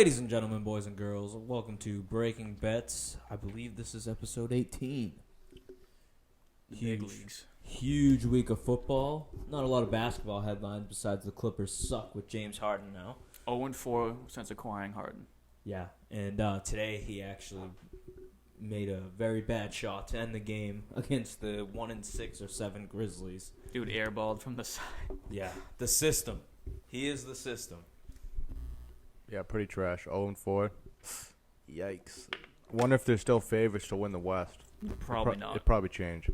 Ladies and gentlemen, boys and girls, welcome to Breaking Bets. I believe this is episode 18. Big leagues. Huge week of football. Not a lot of basketball headlines besides the Clippers suck with James Harden now. 0-4 since acquiring Harden. Yeah, and today he actually made a very bad shot to end the game against the 1-6 or 7 Grizzlies. Dude airballed from the side. Yeah, the system. He is the system. Yeah, pretty trash. 0-4. Yikes. Wonder if they're still favorites to win the West. Probably not. It'd probably change.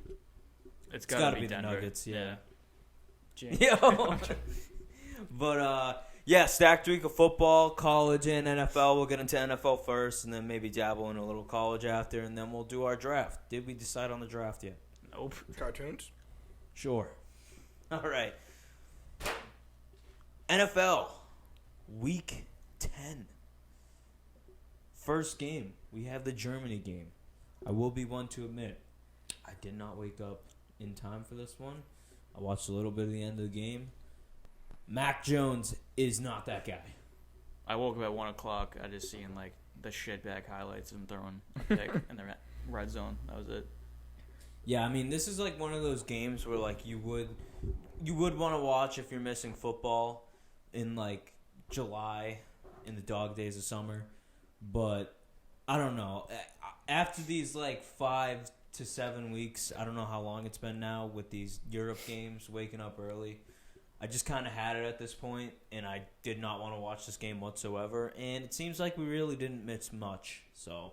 It's Gotta gotta be Denver. the Nuggets, yeah. James. Yo. But, yeah, stacked week of football, college and NFL. We'll get into NFL first and then maybe dabble in a little college after, and then we'll do our draft. Did we decide on the draft yet? Nope. Cartoons? Sure. All right. NFL, week 10. First game, we have the Germany game. I will be one to admit, I did not wake up in time for this one. I watched a little bit of the end of the game. Mac Jones is not that guy. I woke up at 1 o'clock. I just seen like the shitbag highlights of him throwing a pick in the red zone. That was it. Yeah, I mean, this is like one of those games where like you would want to watch if you're missing football in like July in the dog days of summer. But I don't know. After these like 5 to 7 weeks, I don't know how long it's been now with these Europe games, waking up early. I just kind of had it at this point, and I did not want to watch this game whatsoever. And it seems like we really didn't miss much. So,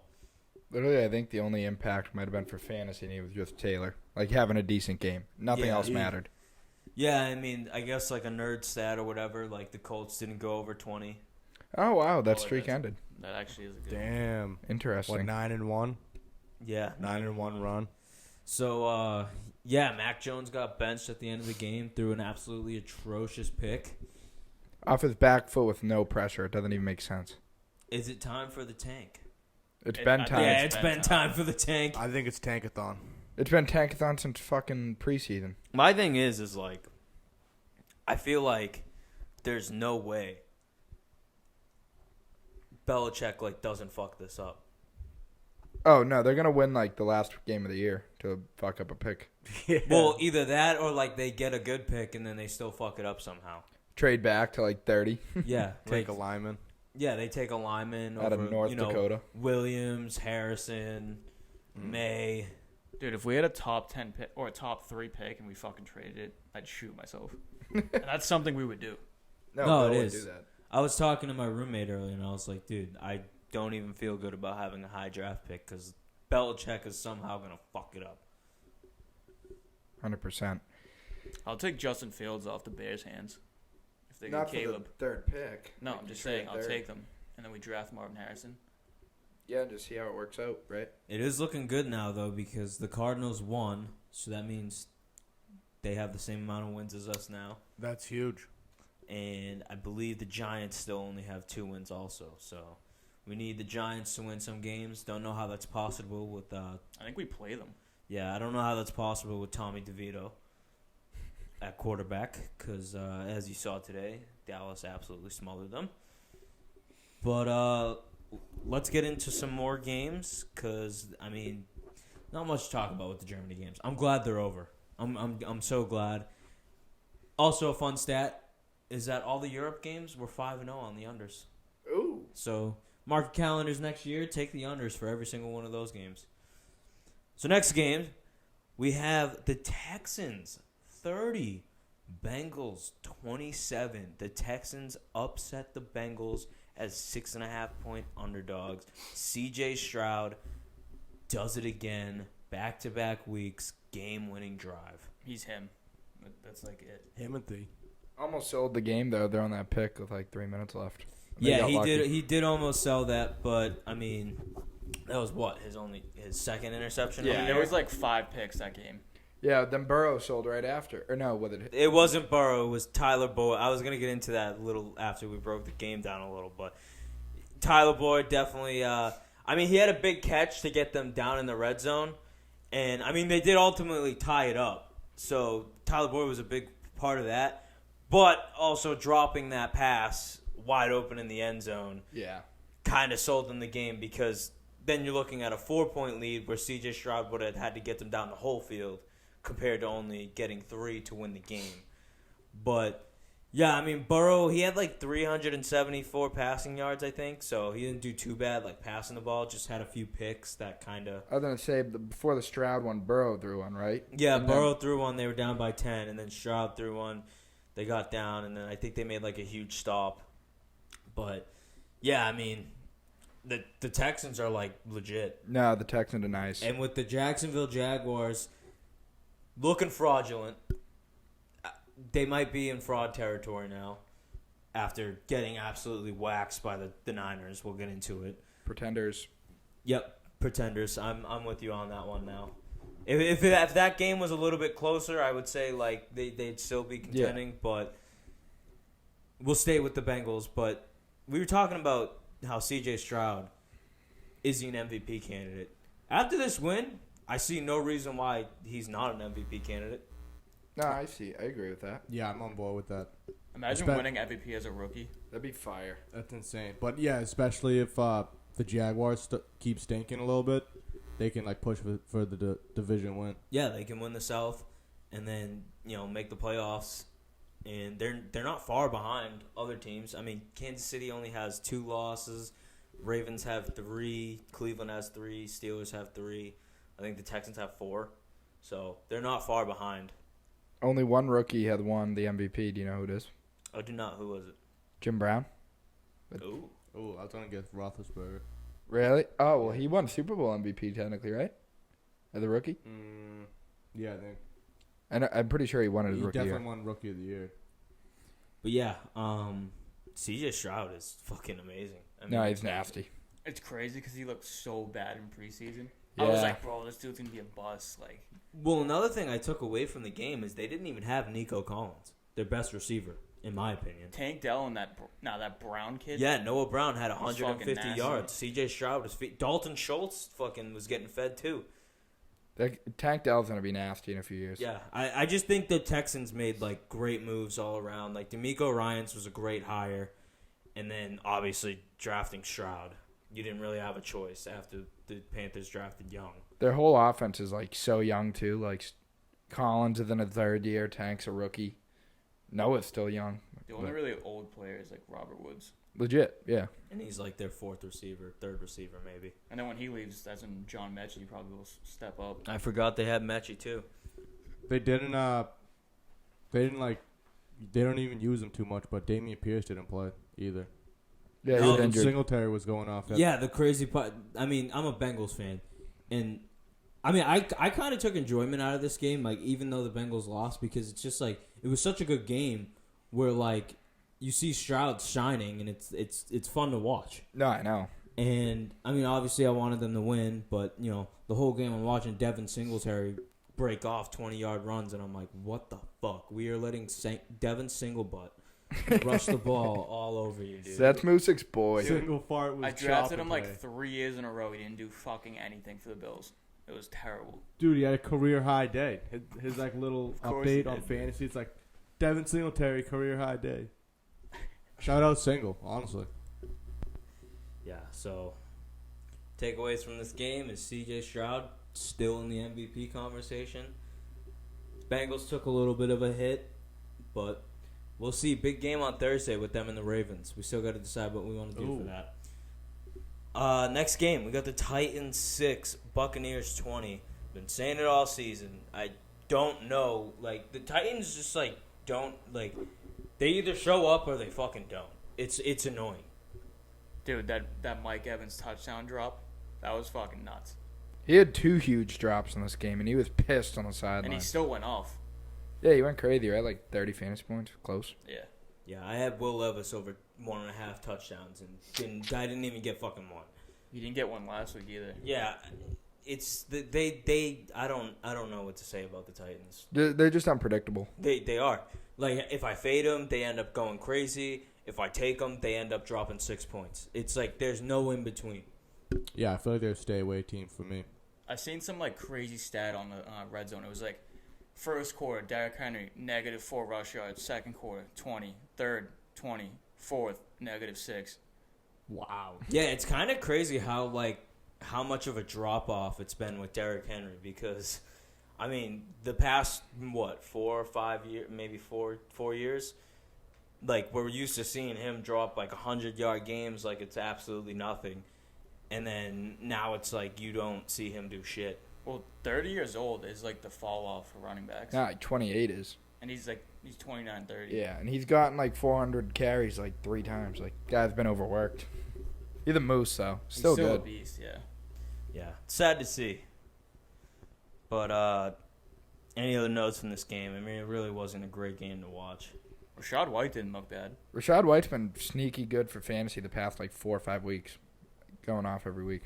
Literally, I think the only impact might have been for fantasy, and he was just Taylor. Like, having a decent game. Nothing else mattered. yeah, I mean, I guess like a nerd stat or whatever, like the Colts didn't go over 20. Oh, wow, that streak ended. That actually is a good. Damn. Interesting. What, 9-1? Yeah. 9-1 run. So, yeah, Mac Jones got benched at the end of the game through an absolutely atrocious pick. Off his back foot with no pressure. It doesn't even make sense. Is it time for the tank? It's It- been I- time. Yeah, it's it's been been time for the tank. I think it's Tankathon. It's been tankathon since fucking preseason. My thing is like, I feel like there's no way Belichick like doesn't fuck this up. Oh, no, they're going to win, like, the last game of the year to fuck up a pick. Yeah. Well, either that or like they get a good pick and then they still fuck it up somehow. Trade back to, like, 30 Yeah, Take like, a lineman. yeah, they take a lineman out over, of North Dakota. Williams, Harrison, May. Dude, if we had a top 10 pick or a top 3 pick and we fucking traded it, I'd shoot myself. And that's something we would do. No, Bill it would is. do that. I was talking to my roommate earlier, and I was like, dude, I don't even feel good about having a high draft pick because Belichick is somehow going to fuck it up. 100%. I'll take Justin Fields off the Bears' hands if they Not get Caleb. for the third pick. No, Like, I'm you just trade saying I'll third. take them, and then we draft Marvin Harrison. Yeah, just see how it works out, right? It is looking good now, though, because the Cardinals won, so that means they have the same amount of wins as us now. That's huge. And I believe the Giants still only have 2 wins also, so we need the Giants to win some games. Don't know how that's possible with I think we play them. yeah, I don't know how that's possible with Tommy DeVito at quarterback because, as you saw today, Dallas absolutely smothered them. But let's get into some more games because, I mean, not much to talk about with the Germany games. I'm glad they're over. I'm so glad. Also, a fun stat is that all the Europe games were 5-0 on the unders. Ooh. So mark your calendars next year. Take the unders for every single one of those games. So next game, we have the Texans 30, Bengals 27. The Texans upset the Bengals as 6.5-point underdogs. C.J. Stroud does it again. Back-to-back weeks, game-winning drive. He's him. That's like it. Timothy. Almost sold the game, though. They're on that pick with, like, 3 minutes left. They Yeah, got he lucky. did. He did almost sell that, but I mean, that was what his second interception. Yeah. of the There year? was like 5 picks that game. Yeah, then Burrow sold right after. Or no, with it. It wasn't Burrow. It was Tyler Boyd. I was gonna get into that a little after we broke the game down a little, but Tyler Boyd definitely. I mean, he had a big catch to get them down in the red zone, and I mean they did ultimately tie it up. So Tyler Boyd was a big part of that, but also dropping that pass wide open in the end zone. Yeah. kind of sold them the game because then you're looking at a 4-point lead where C.J. Stroud would have had to get them down the whole field compared to only getting 3 to win the game. But, yeah, I mean, Burrow, he had like 374 passing yards, I think, so he didn't do too bad, like passing the ball, just had a few picks that kind of... I was going to say, before the Stroud one, Burrow threw one, right? Yeah, Burrow threw one, they were down by 10, and then Stroud threw one, they got down, and then I think they made like a huge stop. But, yeah, I mean... The Texans are, like, legit. No, the Texans are nice. And with the Jacksonville Jaguars looking fraudulent, they might be in fraud territory now after getting absolutely waxed by the Niners. We'll get into it. Pretenders. Yep, pretenders. I'm with you on that one now. If that game was a little bit closer, I would say, like, they'd still be contending. But we'll stay with the Bengals. But we were talking about how C.J. Stroud is he an MVP candidate. After this win, I see no reason why he's not an MVP candidate. No, I agree with that. Yeah, I'm on board with that. Imagine winning MVP as a rookie. That'd be fire. That's insane. But yeah, especially if the Jaguars keep stinking a little bit, they can like push for the division win. Yeah, they can win the South and then, make the playoffs. And they're not far behind other teams. I mean, Kansas City only has 2 losses. Ravens have 3. Cleveland has 3. Steelers have 3. I think the Texans have 4. So they're not far behind. Only one rookie had won the MVP. Do you know who it is? I do not. Who was it? Jim Brown. Ooh. Oh, I was going to guess Roethlisberger. Really? Oh, well, he won Super Bowl MVP technically, right? As the rookie? Yeah, I think. And I'm pretty sure he won it as He rookie. definitely won Rookie of the Year. But yeah, C.J. Stroud is fucking amazing. I mean, No, he's nasty. It's crazy because he looked so bad in preseason. Yeah. I was like, bro, this dude's going to be a bust. Like, well, another thing I took away from the game is they didn't even have Nico Collins, their best receiver, in my opinion. Tank Dell and that Brown kid. Yeah, Noah Brown had was 150 fucking yards. C.J. Stroud was Dalton Schultz fucking was getting fed too. Tank Dell's going to be nasty in a few years. Yeah, I just think the Texans made like great moves all around. Like D'Amico Ryans was a great hire, and then obviously drafting Stroud. You didn't really have a choice after the Panthers drafted Young. Their whole offense is like so young too. Like Collins is in a third year. Tank's a rookie. Noah's still young. The only really old player is like Robert Woods. Legit, yeah. And he's like their 4th receiver, 3rd receiver maybe. And then when he leaves, that's when John Mechie probably will step up. I forgot they had Mechie too. They didn't they don't even use him too much, but Damian Pierce didn't play either. Yeah, he was No, injured. Singletary was going off. Yeah, the crazy part. I mean, I'm a Bengals fan, and I mean, I kind of took enjoyment out of this game, like even though the Bengals lost, because it's just like it was such a good game where like you see Stroud shining, and it's fun to watch. No, I know. And I mean, obviously, I wanted them to win, but the whole game I'm watching Devin Singletary break off 20-yard runs, and I'm like, what the fuck? We are letting Devin Singlebutt rush the ball all over you, dude. That's Musik's boy. Single fart was I drafted chopping him like play. 3 years in a row. He didn't do fucking anything for the Bills. It was terrible. Dude, he had a career high day. His like little course he update on did. fantasy. It's like Devin Singletary career high day. Shout out Single, honestly. Yeah, so takeaways from this game is C.J. Stroud still in the MVP conversation. Bengals took a little bit of a hit, but we'll see. Big game on Thursday with them and the Ravens. We still got to decide what we want to do for that. Next game, we got the Titans 6, Buccaneers 20. Been saying it all season. I don't know. Like, the Titans just, like, don't, like, they either show up or they fucking don't. It's annoying. Dude, that Mike Evans touchdown drop, that was fucking nuts. He had 2 huge drops in this game, and he was pissed on the sideline. And he still went off. Yeah, he went crazy, right? Like 30 fantasy points. Close. Yeah. Yeah, I had Will Levis over 1.5 touchdowns, and guy didn't even get fucking one. He didn't get one last week either. Yeah, it's they. I don't know what to say about the Titans. They're just unpredictable. They are. Like, if I fade them, they end up going crazy. If I take them, they end up dropping 6 points. It's like there's no in between. Yeah, I feel like they're a stay away team for me. I seen some like crazy stat on the red zone. It was like first quarter, Derrick Henry -4 rush yards. Second quarter, 20. Third, 20. Fourth, -6. Wow. Yeah, it's kind of crazy how much of a drop off it's been with Derrick Henry because, I mean, the past 4 or 5 years, maybe 4 years, like we're used to seeing him drop like 100-yard games like it's absolutely nothing, and then now it's like you don't see him do shit. Well, 30 years old is like the fall off for running backs. Nah, 28 is. And he's 29, 30. Yeah, and he's gotten like 400 carries like 3 times. Like, guy's been overworked. He's the moose, though. Still He's still a good. beast, yeah. Yeah, sad to see. But any other notes from this game? I mean, it really wasn't a great game to watch. Rashad White didn't look bad. Rashad White's been sneaky good for fantasy the past like 4 or 5 weeks. Going off every week.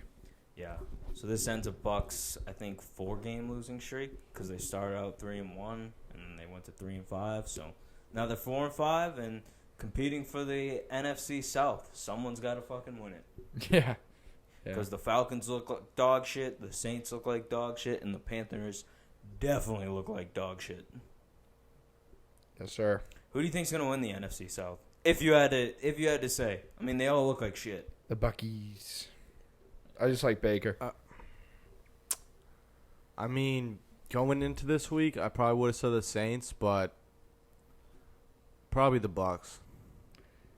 Yeah. So this ends a Bucks, I think, 4-game losing streak because they started out 3-1 and then they went to 3-5. So now they're 4-5 and competing for the NFC South. Someone's got to fucking win it. Yeah. Because the Falcons look like dog shit, the Saints look like dog shit, and the Panthers definitely look like dog shit. Yes, sir. Who do you think's gonna win the NFC South? If you had to say, I mean, they all look like shit. The Buckies. I just like Baker. I mean, going into this week, I probably would have said the Saints, but probably the Bucks.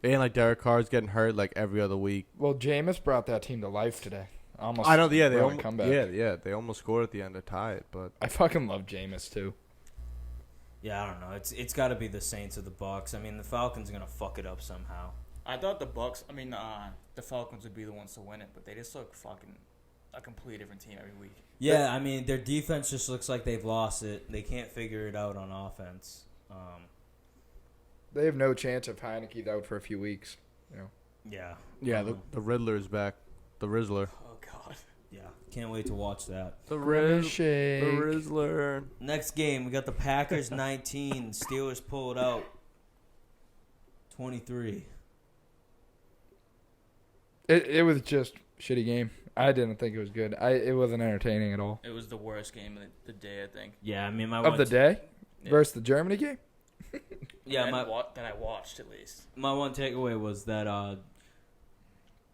And like Derek Carr's getting hurt like every other week. Well, Jameis brought that team to life today. Almost. I know. Yeah, they brought a almost comeback. yeah, they almost scored at the end to tie it, but I fucking love Jameis too. Yeah, I don't know. It's got to be the Saints or the Bucks. I mean, the Falcons are gonna fuck it up somehow. I thought the Falcons would be the ones to win it, but they just look fucking a completely different team every week. Yeah, I mean, their defense just looks like they've lost it. They can't figure it out on offense. They have no chance if Heineke's out for a few weeks. You know. Yeah. the Riddler's back, the Rizzler. Oh, God. Yeah, can't wait to watch that. The Shake. Rizzler. Next game, we got the Packers 19, Steelers pull it out 23. It was just a shitty game. I didn't think it was good. It wasn't entertaining at all. It was the worst game of the day, I think. Yeah, I mean, Of the day? Yeah. Versus the Germany game? Yeah, that I watched, at least. my one takeaway was that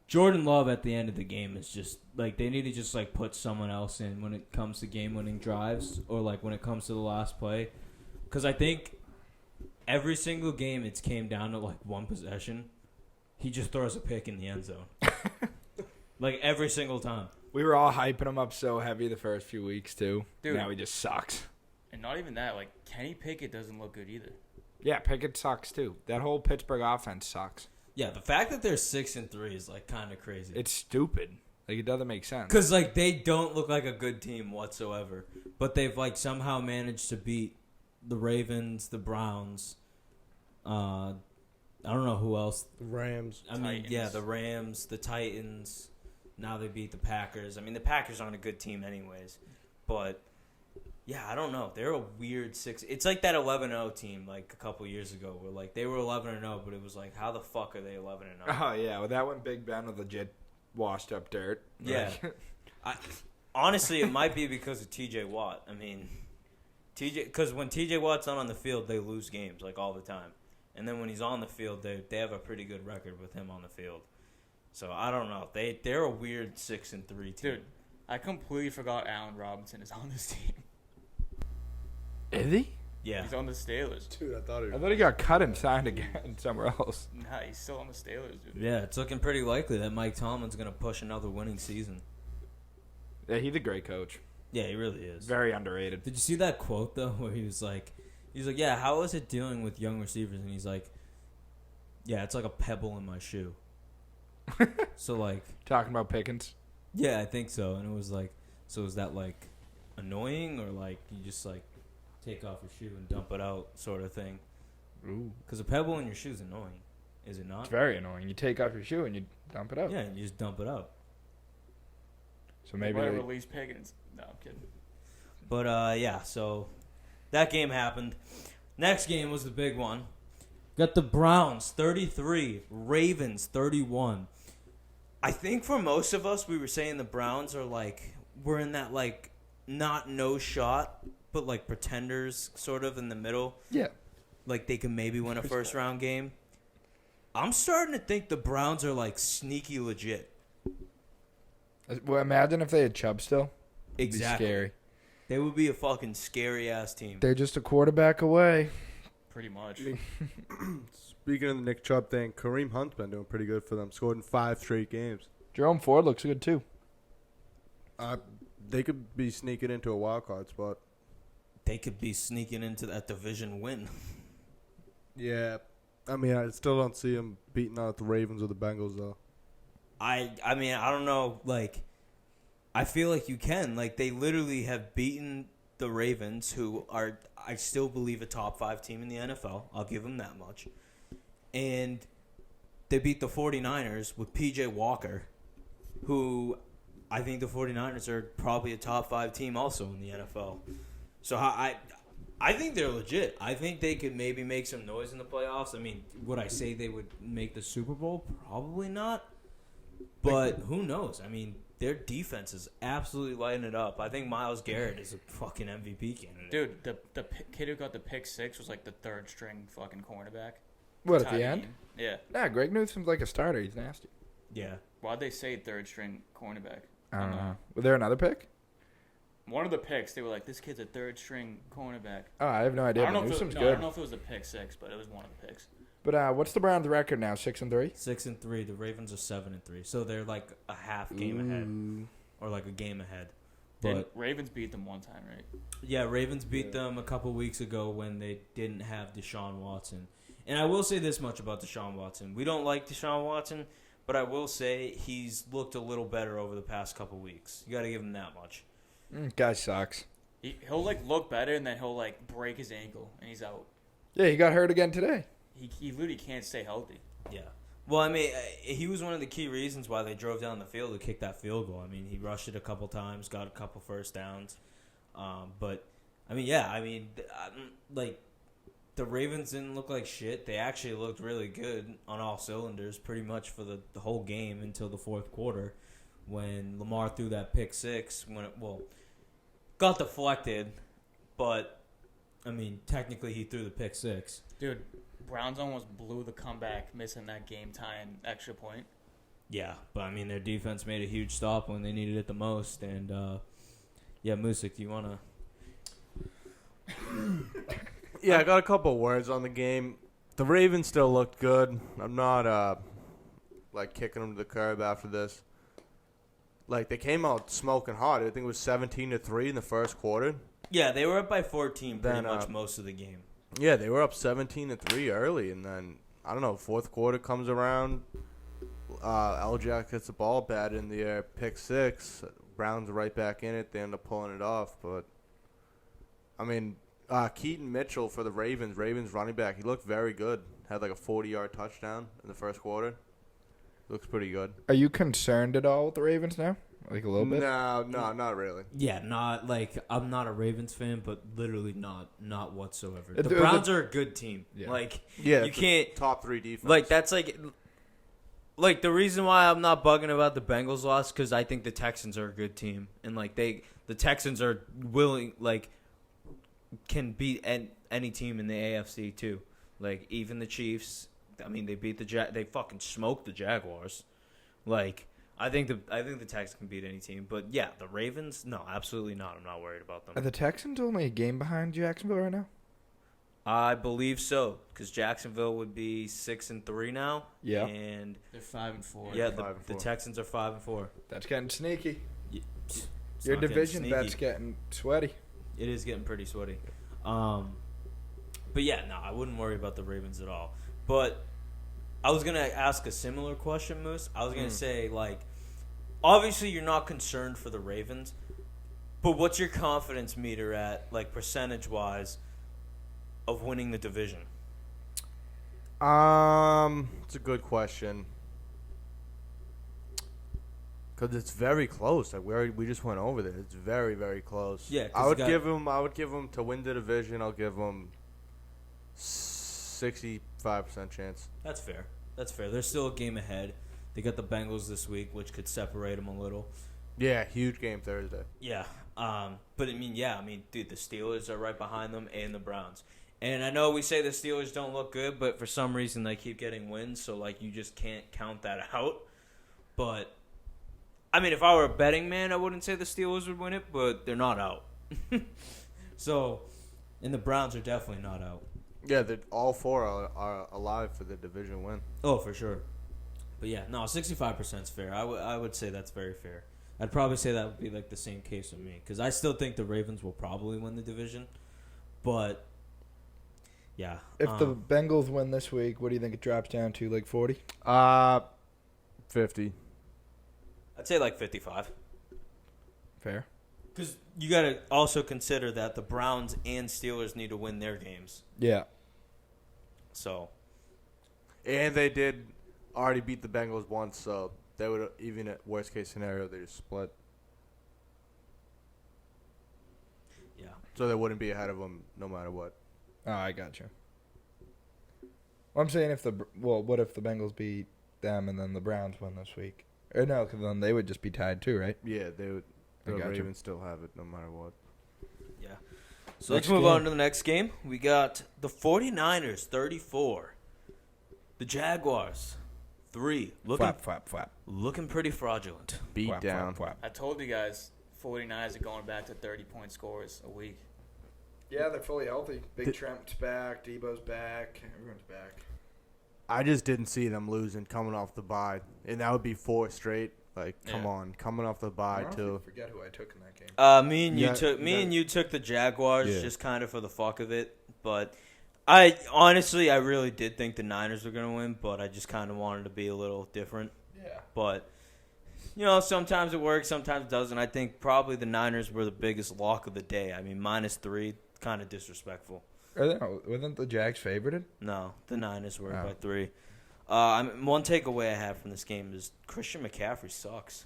Jordan Love at the end of the game is just like they need to just like put someone else in when it comes to game-winning drives or like when it comes to the last play, because I think every single game it's came down to like one possession. He just throws a pick in the end zone, like every single time. We were all hyping him up so heavy the first few weeks, too. Dude. Now he just sucks. And not even that, like, Kenny Pickett doesn't look good either. Yeah, Pickett sucks, too. That whole Pittsburgh offense sucks. Yeah, the fact that they're 6-3 is like kind of crazy. It's stupid. Like, it doesn't make sense. Because like they don't look like a good team whatsoever, but they've like somehow managed to beat the Ravens, the Browns. I don't know who else. The Rams. I mean, Titans. yeah, the Rams, the Titans. Now they beat the Packers. I mean, the Packers aren't a good team anyways, but yeah, I don't know. They're a weird 6. It's like that 11-0 team like a couple years ago where like they were 11-0, but it was like how the fuck are they 11-0? Oh, yeah. Well, that one Big Ben with legit washed up dirt. Yeah. Honestly, it might be because of TJ Watt. I mean, because when TJ Watt's not on the field, they lose games like all the time. And then when he's on the field, they have a pretty good record with him on the field. So I don't know. They're a weird 6-3 team. Dude, I completely forgot Allen Robinson is on this team. Is he? Yeah. He's on the Steelers. Dude, I thought I thought he got cut and signed again somewhere else. Nah, he's still on the Steelers, dude. Yeah, it's looking pretty likely that Mike Tomlin's going to push another winning season. Yeah, he's a great coach. Yeah, he really is. Very underrated. Did you see that quote, though, where he was like, yeah, how is it dealing with young receivers? And he's like, yeah, it's like a pebble in my shoe. So, like... Talking about Pickens? Yeah, I think so. And it was like, so is that, like, annoying? Or, like, you just, like, take off your shoe and dump it out sort of thing? Ooh. Because a pebble in your shoe is annoying. Is it not? It's very annoying. You take off your shoe and you dump it out. Yeah, and you just dump it out. So maybe Why they, release Pickens? No, I'm kidding. But, yeah, so that game happened. Next game was the big one. Got the Browns 33, Ravens 31. I think for most of us, we were saying the Browns are like, we're in that like, not no shot, but like pretenders sort of in the middle. Yeah. Like they can maybe win a first round game. I'm starting to think the Browns are like sneaky legit. Well, imagine if they had Chubb still. It'd be Exactly. scary. They would be a fucking scary ass team. They're just a quarterback away. Pretty much. Speaking of the Nick Chubb thing, Kareem Hunt's been doing pretty good for them. Scored in 5 straight games. Jerome Ford looks good too. They could be sneaking into a wild card spot. They could be sneaking into that division win. Yeah. I mean, I still don't see them beating out the Ravens or the Bengals, though. I mean, I don't know. Like, I feel like you can. Like, they literally have beaten the Ravens, who are, I still believe, a top 5 team in the NFL. I'll give them that much. And they beat the 49ers with P.J. Walker, who I think the 49ers are probably a top 5 team also in the NFL. So I think they're legit. I think they could maybe make some noise in the playoffs. I mean, would I say they would make the Super Bowl? Probably not. But who knows? I mean, their defense is absolutely lighting it up. I think Myles Garrett is a fucking MVP candidate. Dude, the kid who got the pick 6 was like the 3rd string fucking cornerback. What, at Tied the end? game. Yeah. Nah, Greg Newsom's like a starter. He's nasty. Yeah. Why'd they say 3rd string cornerback? I don't know. Was there another pick? One of the picks, they were like, this kid's a 3rd string cornerback. Oh, I have no idea. I don't know Newsom's I good. don't know if it was the pick 6, but it was one of the picks. But what's the Browns' record now? 6-3. 6-3. The Ravens are 7-3. So they're like a half game ahead, or like a game ahead. But Ravens beat them one time, right? yeah, Ravens beat them a couple weeks ago when they didn't have Deshaun Watson. And I will say this much about Deshaun Watson: we don't like Deshaun Watson, but I will say he's looked a little better over the past couple weeks. You got to give him that much. Guy sucks. He'll like look better, and then he'll like break his ankle, and he's out. Yeah, he got hurt again today. He literally can't stay healthy. Yeah. Well, I mean, he was one of the key reasons why they drove down the field to kick that field goal. I mean, he rushed it a couple times, got a couple first downs. But, I mean, yeah, I mean, like, the Ravens didn't look like shit. They actually looked really good on all cylinders pretty much for the whole game until the fourth quarter when Lamar threw that pick 6. Got deflected, but, I mean, technically he threw the pick 6. Dude, Browns almost blew the comeback, missing that game tying extra point. Yeah, but I mean, their defense made a huge stop when they needed it the most. And, yeah, Music, do you want to... Yeah, I got a couple words on the game. The Ravens still looked good. I'm not, kicking them to the curb after this. Like, they came out smoking hot. I think it was 17-3 in the first quarter. Yeah, they were up by 14 pretty Then, much most of the game. Yeah, they were up 17-3 early, and then, I don't know, fourth quarter comes around. L-Jack gets the ball bad in the air, pick 6. Browns are right back in it. They end up pulling it off. But, I mean, Keaton Mitchell for the Ravens running back, he looked very good. Had like a 40-yard touchdown in the first quarter. Looks pretty good. Are you concerned at all with the Ravens now? Like a little bit? No, not really. Yeah, not like I'm not a Ravens fan, but literally not whatsoever. The The- Browns are a good team. Yeah. Like Yeah, you can't top 3 defense. like that's like the reason why I'm not bugging about the Bengals loss because I think the Texans are a good team and like the Texans are willing can beat any team in the AFC too. Like even the Chiefs. I mean they beat they fucking smoked the Jaguars. Like. I think the Texans can beat any team, but yeah, the Ravens, no, absolutely not. I'm not worried about Are them. the Texans only a game behind Jacksonville right now? I believe so, because Jacksonville would be 6-3 now. Yeah. And They're 5-4. yeah, 5-4. the Texans are 5-4. That's getting sneaky. It's Your not getting division sneaky. bet's getting sweaty. It is getting pretty sweaty. But yeah, no, I wouldn't worry about the Ravens at all. But I was going to ask a similar question, Moose. I was going to say, like, obviously you're not concerned for the Ravens, but what's your confidence meter at, like, percentage-wise of winning the division? It's a good question. Because it's very close. Like we just went over this. It's very, very close. Yeah, 'cause I would you got- give them to win the division. I'll give them 65% chance. That's fair. They're still a game ahead. They got the Bengals this week, which could separate them a little. Yeah, huge game Thursday. Yeah. But, dude, the Steelers are right behind them and the Browns. And I know we say the Steelers don't look good, but for some reason they keep getting wins, so like you just can't count that out. But I mean, if I were a betting man, I wouldn't say the Steelers would win it, but they're not out. So, and the Browns are definitely not out. Yeah, all four are alive for the division win. Oh, for sure. But yeah, no, 65% is fair. I would say that's very fair. I'd probably say that would be like the same case with me because I still think the Ravens will probably win the division. But yeah, If the Bengals win this week, what do you think it drops down to? Like 40? 50. I'd say like 55. Fair. Because you got to also consider that the Browns and Steelers need to win their games. Yeah. So. And they did already beat the Bengals once, so they would, even at worst case scenario, they just split. Yeah. So they wouldn't be ahead of them no matter what. Oh, I got you. Well, I'm saying what if the Bengals beat them and then the Browns win this week? Or no, because then they would just be tied too, right? Yeah, they would. I The got you. Ravens still have it no matter what. Yeah. So Next let's move game. on to the next game. We got the 49ers 34. The Jaguars 3. Flap. Looking pretty fraudulent. Beat Flap, down. flap. I told you guys, 49ers are going back to 30-point scores a week. Yeah, they're fully healthy. Big Trent's back. Debo's back. Everyone's back. I just didn't see them losing coming off the bye. And that would be 4 straight. Like, come Yeah. on. Coming off the bye, too. I forget who I took in that game. You took the Jaguars Yeah. just kind of for the fuck of it, but I really did think the Niners were going to win, but I just kind of wanted to be a little different. Yeah. But sometimes it works, sometimes it doesn't. I think probably the Niners were the biggest lock of the day. I mean, -3, kind of disrespectful. Wasn't the Jags favorited? No, the Niners were Oh. by 3. One takeaway I have from this game is Christian McCaffrey sucks.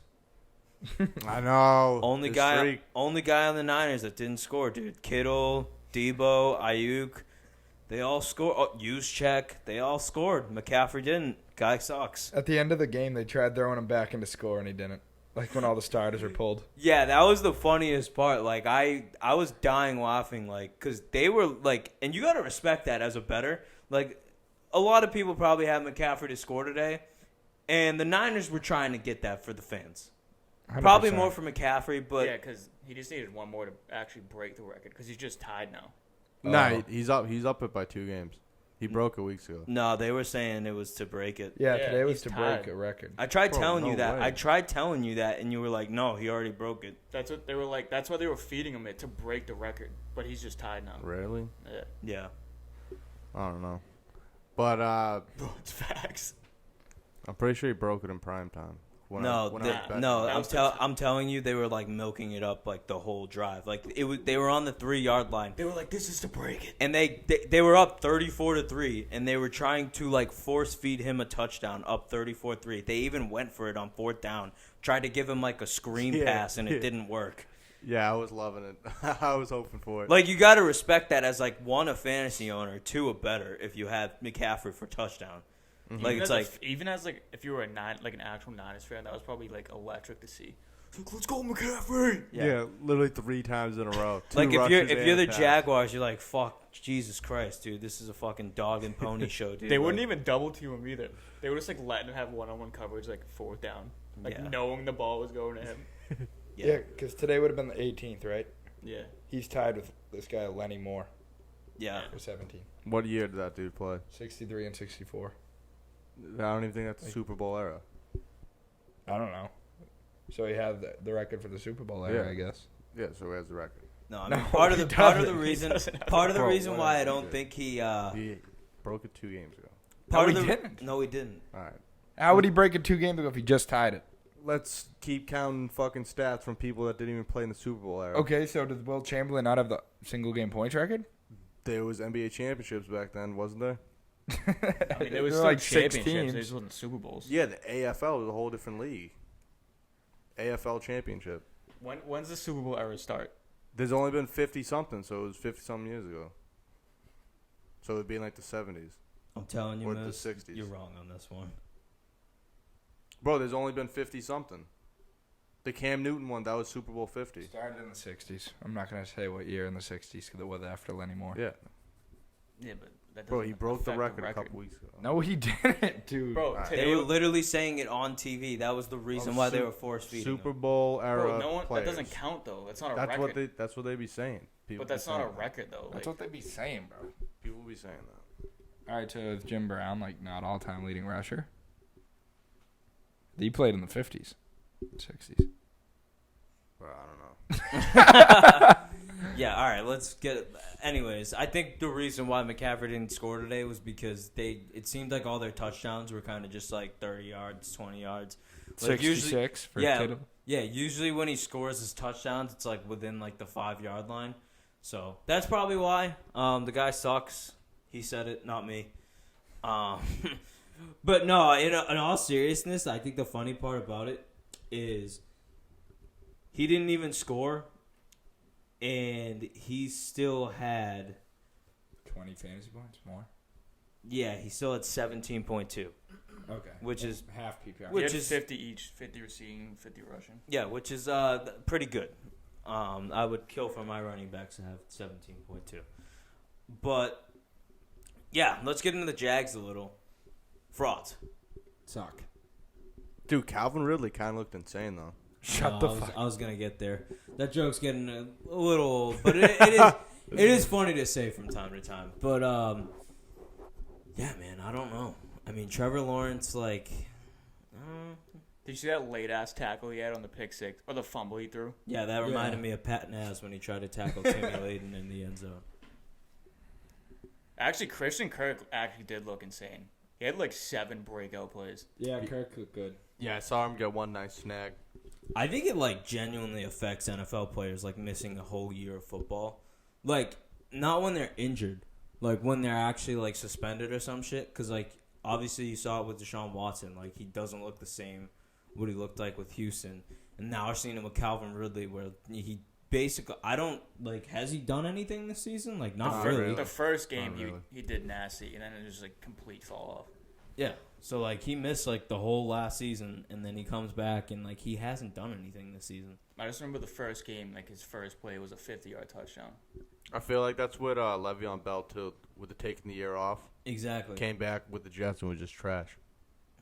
I know. Only His guy streak. on the Niners that didn't score, dude. Kittle, Debo, Ayuk, they all scored. Oh, Juszczyk, they all scored. McCaffrey didn't. Guy sucks. At the end of the game, they tried throwing him back into score, and he didn't. Like when all the starters were pulled. Yeah, that was the funniest part. Like I was dying laughing, like, because they were like, and you got to respect that as a bettor. Like, a lot of people probably had McCaffrey to score today, and the Niners were trying to get that for the fans. 100%. Probably more for McCaffrey, but Yeah, because he just needed one more to actually break the record because he's just tied now. Nah, he's up it by 2 games. He broke it weeks ago. no, they were saying it was to break it. Yeah, Yeah, today was he's to tied. break a record. I tried Bro, telling no you that. way. I tried telling you that, and you were like, "No, he already broke it." That's what they were like. That's why they were feeding him it to break the record. But he's just tied now. Really? Yeah. Yeah. I don't know. But Bro, it's facts. I'm pretty sure he broke it in prime time. When No, I was betting. That was I'm telling you, they were like milking it up like the whole drive. Like they were on the 3-yard line, They were like, "This is to break it." and they were up 34-3, and they were trying to like force feed him a touchdown up 34-3. They even went for it on 4th down, tried to give him like a screen Yeah, pass, and it yeah. didn't work. Yeah, I was loving it. I was hoping for it. Like, you got to respect that as like, 1, a fantasy owner, 2, a bettor if you have McCaffrey for touchdown. Mm-hmm. Like, it's like, even as like if you were an actual Niners fan, that was probably like electric to see. It's like, let's go McCaffrey. yeah. Literally 3 times in a row. 2 like if you're rushes the and a pass. Jaguars, you're like, fuck, Jesus Christ, dude, this is a fucking dog and pony show, dude. They Like, wouldn't even double team him either. They would just like letting him have one-on-one coverage like 4th down, like Yeah. knowing the ball was going to him. Yeah, because today would have been the 18th, right? Yeah. He's tied with this guy, Lenny Moore, Yeah. for 17. What year did that dude play? 63 and 64. I don't even think that's the Super Bowl era. I don't know. So he had the record for the Super Bowl era, Yeah. I guess. Yeah, so he has the record. No, I No, mean, part of he the doesn't. reason doesn't have part of the Bro, reason why I whatever, don't dude. think he He broke it 2 games ago. part No, of he the didn't. No, he didn't. All right. How would he break it 2 games ago if he just tied it? Let's keep counting fucking stats from people that didn't even play in the Super Bowl era. Okay, so does Will Chamberlain not have the single game points record? There was NBA championships back then, wasn't there? I mean, there was There still were like 6 championships. teams. There just wasn't Super Bowls. Yeah, the AFL was a whole different league. AFL championship. When's the Super Bowl era start? There's only been 50-something, so it was 50-something years ago. So it would be in like the 70s. I'm telling you, Or the Moose, 60s. you're wrong on this one. Bro, there's only been 50-something. The Cam Newton one, that was Super Bowl 50. Started in the 60s. I'm not going to say what year in the 60s because it was after Lenny Moore. Yeah. Yeah, but that Bro, doesn't he broke the affect record a couple weeks ago. No, he didn't, dude. Bro, Alright. today They were literally saying it on TV. That was the reason why they were force feeding Super him. Bowl era Bro, no one, that players. doesn't count though. That's not a That's record. that's what they be saying. People But that's be not a saying that. record though. That's Like, what they be saying, bro. People be saying that. All right, so is Jim Brown like not all-time leading rusher? He played in the 50s, 60s. Bro, I don't know. Yeah, all right, let's get. Anyways, I think the reason why McCaffrey didn't score today was because it seemed like all their touchdowns were kind of just like 30 yards, 20 yards. Like 66 for yeah, Kittle. yeah. Usually when he scores his touchdowns, it's like within like the 5-yard line. So that's probably why. The guy sucks. He said it, not me. But no, in all seriousness, I think the funny part about it is he didn't even score, and he still had 20 fantasy points more. Yeah, he still had 17.2, Okay. which is half PPR. Which Which is- is 50 each, 50 receiving, 50 rushing. yeah, which is pretty good. I would kill for my running backs to have 17.2, but yeah, let's get into the Jags a little. Frauds. Suck. Dude, Calvin Ridley kind of looked insane, though. Shut No, the fuck. I was gonna get there. That joke's getting a little old, but it is funny to say from time to time. But yeah, man, I don't know. I mean, Trevor Lawrence, like, Did you see that late ass tackle he had on the pick six or the fumble he threw? yeah, that reminded me of Pat Naz when he tried to tackle Timmy Layden in the end zone. Actually, Christian Kirk actually did look insane. He had like 7 breakout plays. Yeah, Kirk looked good. Yeah, I saw him get one nice snag. I think it like genuinely affects NFL players like missing a whole year of football. Like not when they're injured, like when they're actually like suspended or some shit. Because like obviously you saw it with Deshaun Watson, like he doesn't look the same what he looked like with Houston, and now we're seeing him with Calvin Ridley, where he basically I don't like has he done anything this season? Like not Not really. really. The first game Not really. he did nasty, and then it was like complete fall off. Yeah. So like he missed like the whole last season, and then he comes back and like he hasn't done anything this season. I just remember the first game, like his first play was a 50-yard touchdown. I feel like that's what Le'Veon Bell too, with the taking the year off. Exactly. Came back with the Jets and was just trash.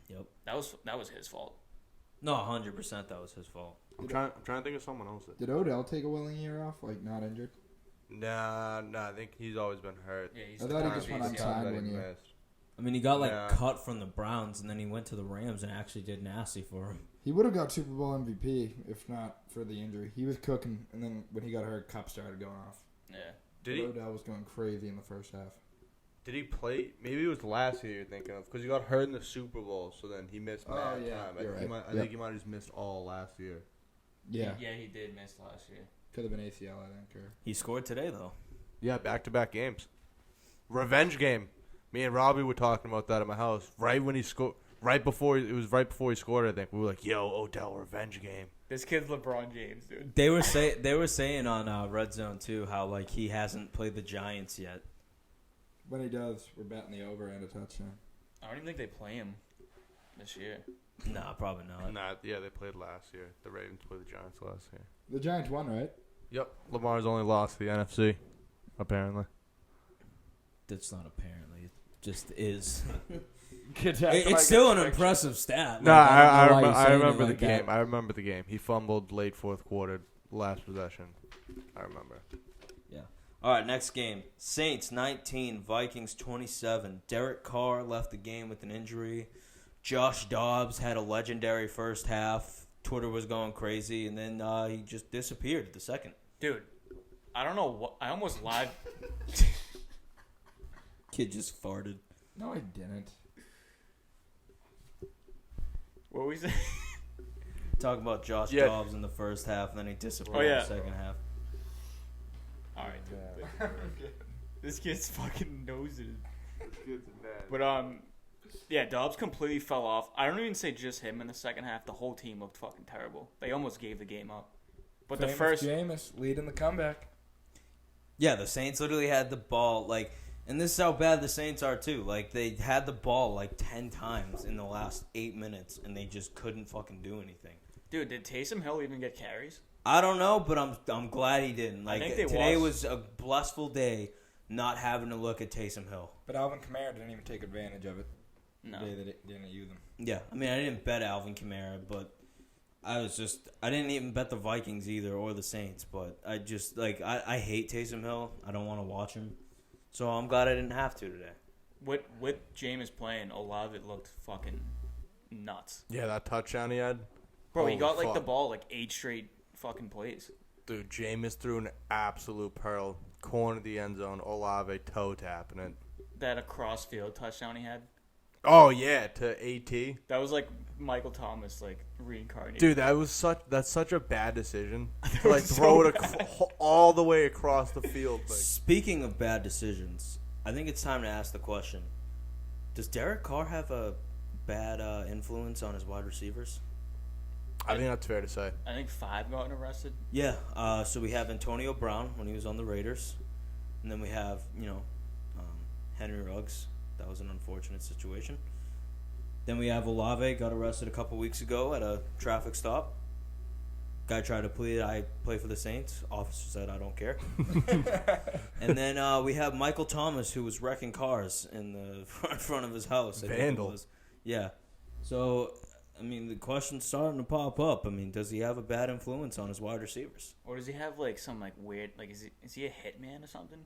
Yep. That was his fault. No, 100% that was his fault. I'm trying to think of someone else. Did Odell take a willing year off, like not injured? Nah, I think he's always been hurt. Yeah, he's I the thought he prime just went piece, yeah. unsigned That he when you- missed. I mean, he got like Yeah. cut from the Browns, and then he went to the Rams and actually did nasty for him. He would have got Super Bowl MVP if not for the injury. He was cooking, and then when he got hurt, Cup started going off. Yeah. Did he? Odell was going crazy in the first half. Did he play? Maybe it was last year you're thinking of, because he got hurt in the Super Bowl, so then he missed mad yeah, time. you're right. I think he might have just missed all last year. Yeah, Yeah, he did miss last year. could have been ACL, I think. Or He scored today though. Yeah, back-to-back games. Revenge game. Me and Robbie were talking about that at my house. Right when he scored, right before he scored, I think. We were like, yo, Odell, revenge game. This kid's LeBron James, dude. They were saying on Red Zone too how like he hasn't played the Giants yet. when he does, we're betting the over and a touchdown. I don't even think they play him this year. Nah, probably not. Nah, yeah, they played last year. The Ravens played the Giants last year. The Giants won, right? Yep. Lamar's only lost the NFC, apparently. That's not apparently. It just is. It's It's still an impressive stat. No, Like, I don't know why you're saying it remember the like that. game. I remember the game. He fumbled late fourth quarter, last possession. I remember. Yeah. All right, next game. Saints 19, Vikings 27. Derek Carr left the game with an injury. Josh Dobbs had a legendary first half. Twitter was going crazy, and then he just disappeared the second. Dude, I don't know what. I almost live. Kid just farted. No, I didn't. What were we saying? Talking about Josh Yeah. Dobbs in the first half, and then he disappeared Oh, yeah. in the second half. All right, dude. This kid's fucking knows it. But But yeah, Dobbs completely fell off. I don't even say just him in the second half. The whole team looked fucking terrible. They almost gave the game up. But the first, Jameis leading the comeback. Yeah, the Saints literally had the ball, like, and this is how bad the Saints are, too. Like, they had the ball, like, 10 times in the last 8 minutes, and they just couldn't fucking do anything. dude, did Taysom Hill even get carries? I don't know, but I'm glad he didn't. Like, think they today watched- was a blissful day not having to look at Taysom Hill. But Alvin Kamara didn't even take advantage of it. No. The day that it didn't use them. Yeah, I mean, I didn't bet Alvin Kamara, but I didn't even bet the Vikings either or the Saints, but I hate Taysom Hill. I don't want to watch him. So I'm glad I didn't have to today. With Jameis playing, Olave looked fucking nuts. Yeah, that touchdown he had. Bro, he Holy got like fuck. the ball like 8 straight fucking plays. Dude, Jameis threw an absolute pearl. Corner of the end zone. Olave toe tapping it. That across field touchdown he had. Oh yeah, to AT. That was like Michael Thomas like reincarnated. Dude, that's such a bad decision. To was like so throw it bad. all the way across the field. Like, Speaking of bad decisions, I think it's time to ask the question: does Derek Carr have a bad influence on his wide receivers? I think that's fair to say. I think 5 got arrested. Yeah. So we have Antonio Brown when he was on the Raiders, and then we have Henry Ruggs. That was an unfortunate situation. Then we have Olave, got arrested a couple weeks ago at a traffic stop. Guy tried to plead, I play for the Saints. Officer said, I don't care. And then we have Michael Thomas, who was wrecking cars in the front of his house. I think it Vandal. was. Yeah. So, I mean, the question's starting to pop up. I mean, does he have a bad influence on his wide receivers? Or does he have like some like weird like is he a hitman or something?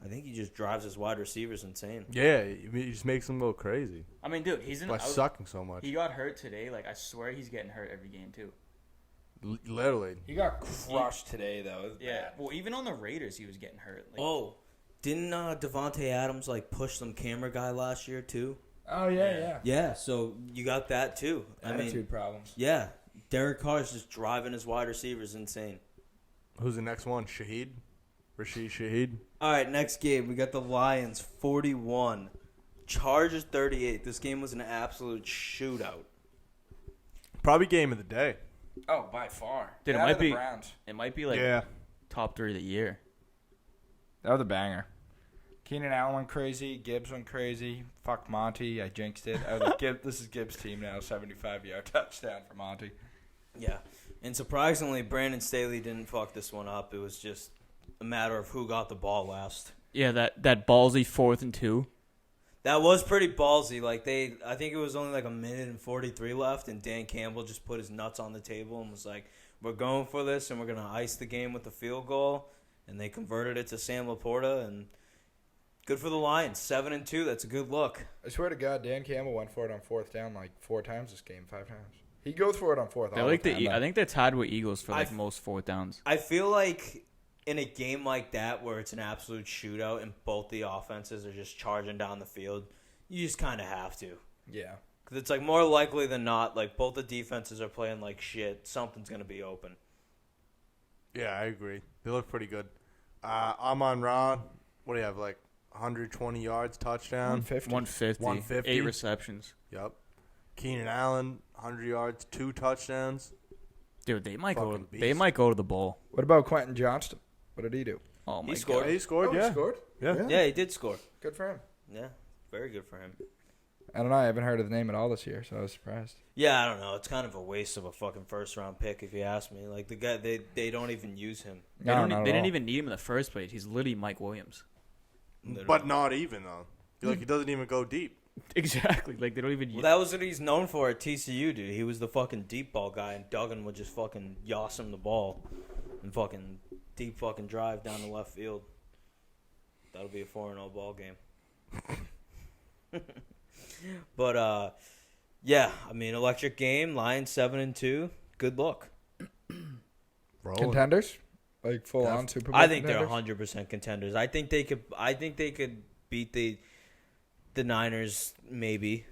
I think he just drives his wide receivers insane. Yeah, he just makes them go crazy I mean, dude, he's in. by sucking so much. He got hurt today. Like I swear, he's getting hurt every game too. Literally. He got crushed today, though. It was Yeah. bad. Well, even on the Raiders, he was getting hurt. Like, Oh, didn't Devontae Adams like push some camera guy last year too? Oh, yeah. Yeah, so you got that too. I Attitude mean, problems. yeah, Derek Carr's just driving his wide receivers insane. Who's the next one? Rashid Shaheed? All right, next game we got the Lions 41, Chargers 38. This game was an absolute shootout. Probably game of the day. Oh, by far. Dude, it That might or the be- Browns. it might be like Yeah. top 3 of the year. That was a banger. Keenan Allen went crazy. Gibbs went crazy. Fuck Monty. I jinxed it. I was like, this is Gibbs' team now. 75-yard touchdown for Monty. Yeah, and surprisingly, Brandon Staley didn't fuck this one up. It was just a matter of who got the ball last. Yeah, that ballsy 4th and 2. That was pretty ballsy. Like I think it was only like a minute and 43 left, and Dan Campbell just put his nuts on the table and was like, "We're going for this, and we're gonna ice the game with the field goal." And they converted it to Sam Laporta, and good for the Lions. 7-2. That's a good look. I swear to God, Dan Campbell went for it on 4th down like 4 times this game, 5 times. He goes for it on 4th. They're all like the time, I think they're tied with Eagles for like I've- most 4th downs. I feel like in a game like that where it's an absolute shootout and both the offenses are just charging down the field, you just kind of have to. Yeah. Because it's like more likely than not, like both the defenses are playing like shit. Something's going to be open. Yeah, I agree. They look pretty good. Amon-Ra, what do you have, like 120 yards, touchdown? 150. 150. 150. 8 receptions. Yep. Keenan Allen, 100 yards, 2 touchdowns. Dude, they might Fucking beast. go to the bowl. What about Quentin Johnston? What did he do? Oh my He scored. He scored, Oh, yeah. he scored? Yeah. Yeah, he did score. Good for him. Yeah, very good for him. I don't know. I haven't heard his name at all this year, so I was surprised. Yeah, I don't know. It's kind of a waste of a fucking first-round pick if you ask me. Like, the guy, they don't even use him. They, No, don't, not they at didn't all. even need him in the first place. He's literally Mike Williams. Literally. But not even, though. Like, he doesn't even go deep. Exactly. Like they don't even. Well, that was what he's known for at TCU, dude. He was the fucking deep ball guy, and Duggan would just fucking yoss him the ball and fucking deep fucking drive down the left field. That'll be a 4-0 ball game. But yeah, I mean, electric game. Lions 7-2. Good look. Rolling. Contenders? Like full on Super Bowl I think contenders? they're 100% contenders. I think they could beat the Niners maybe.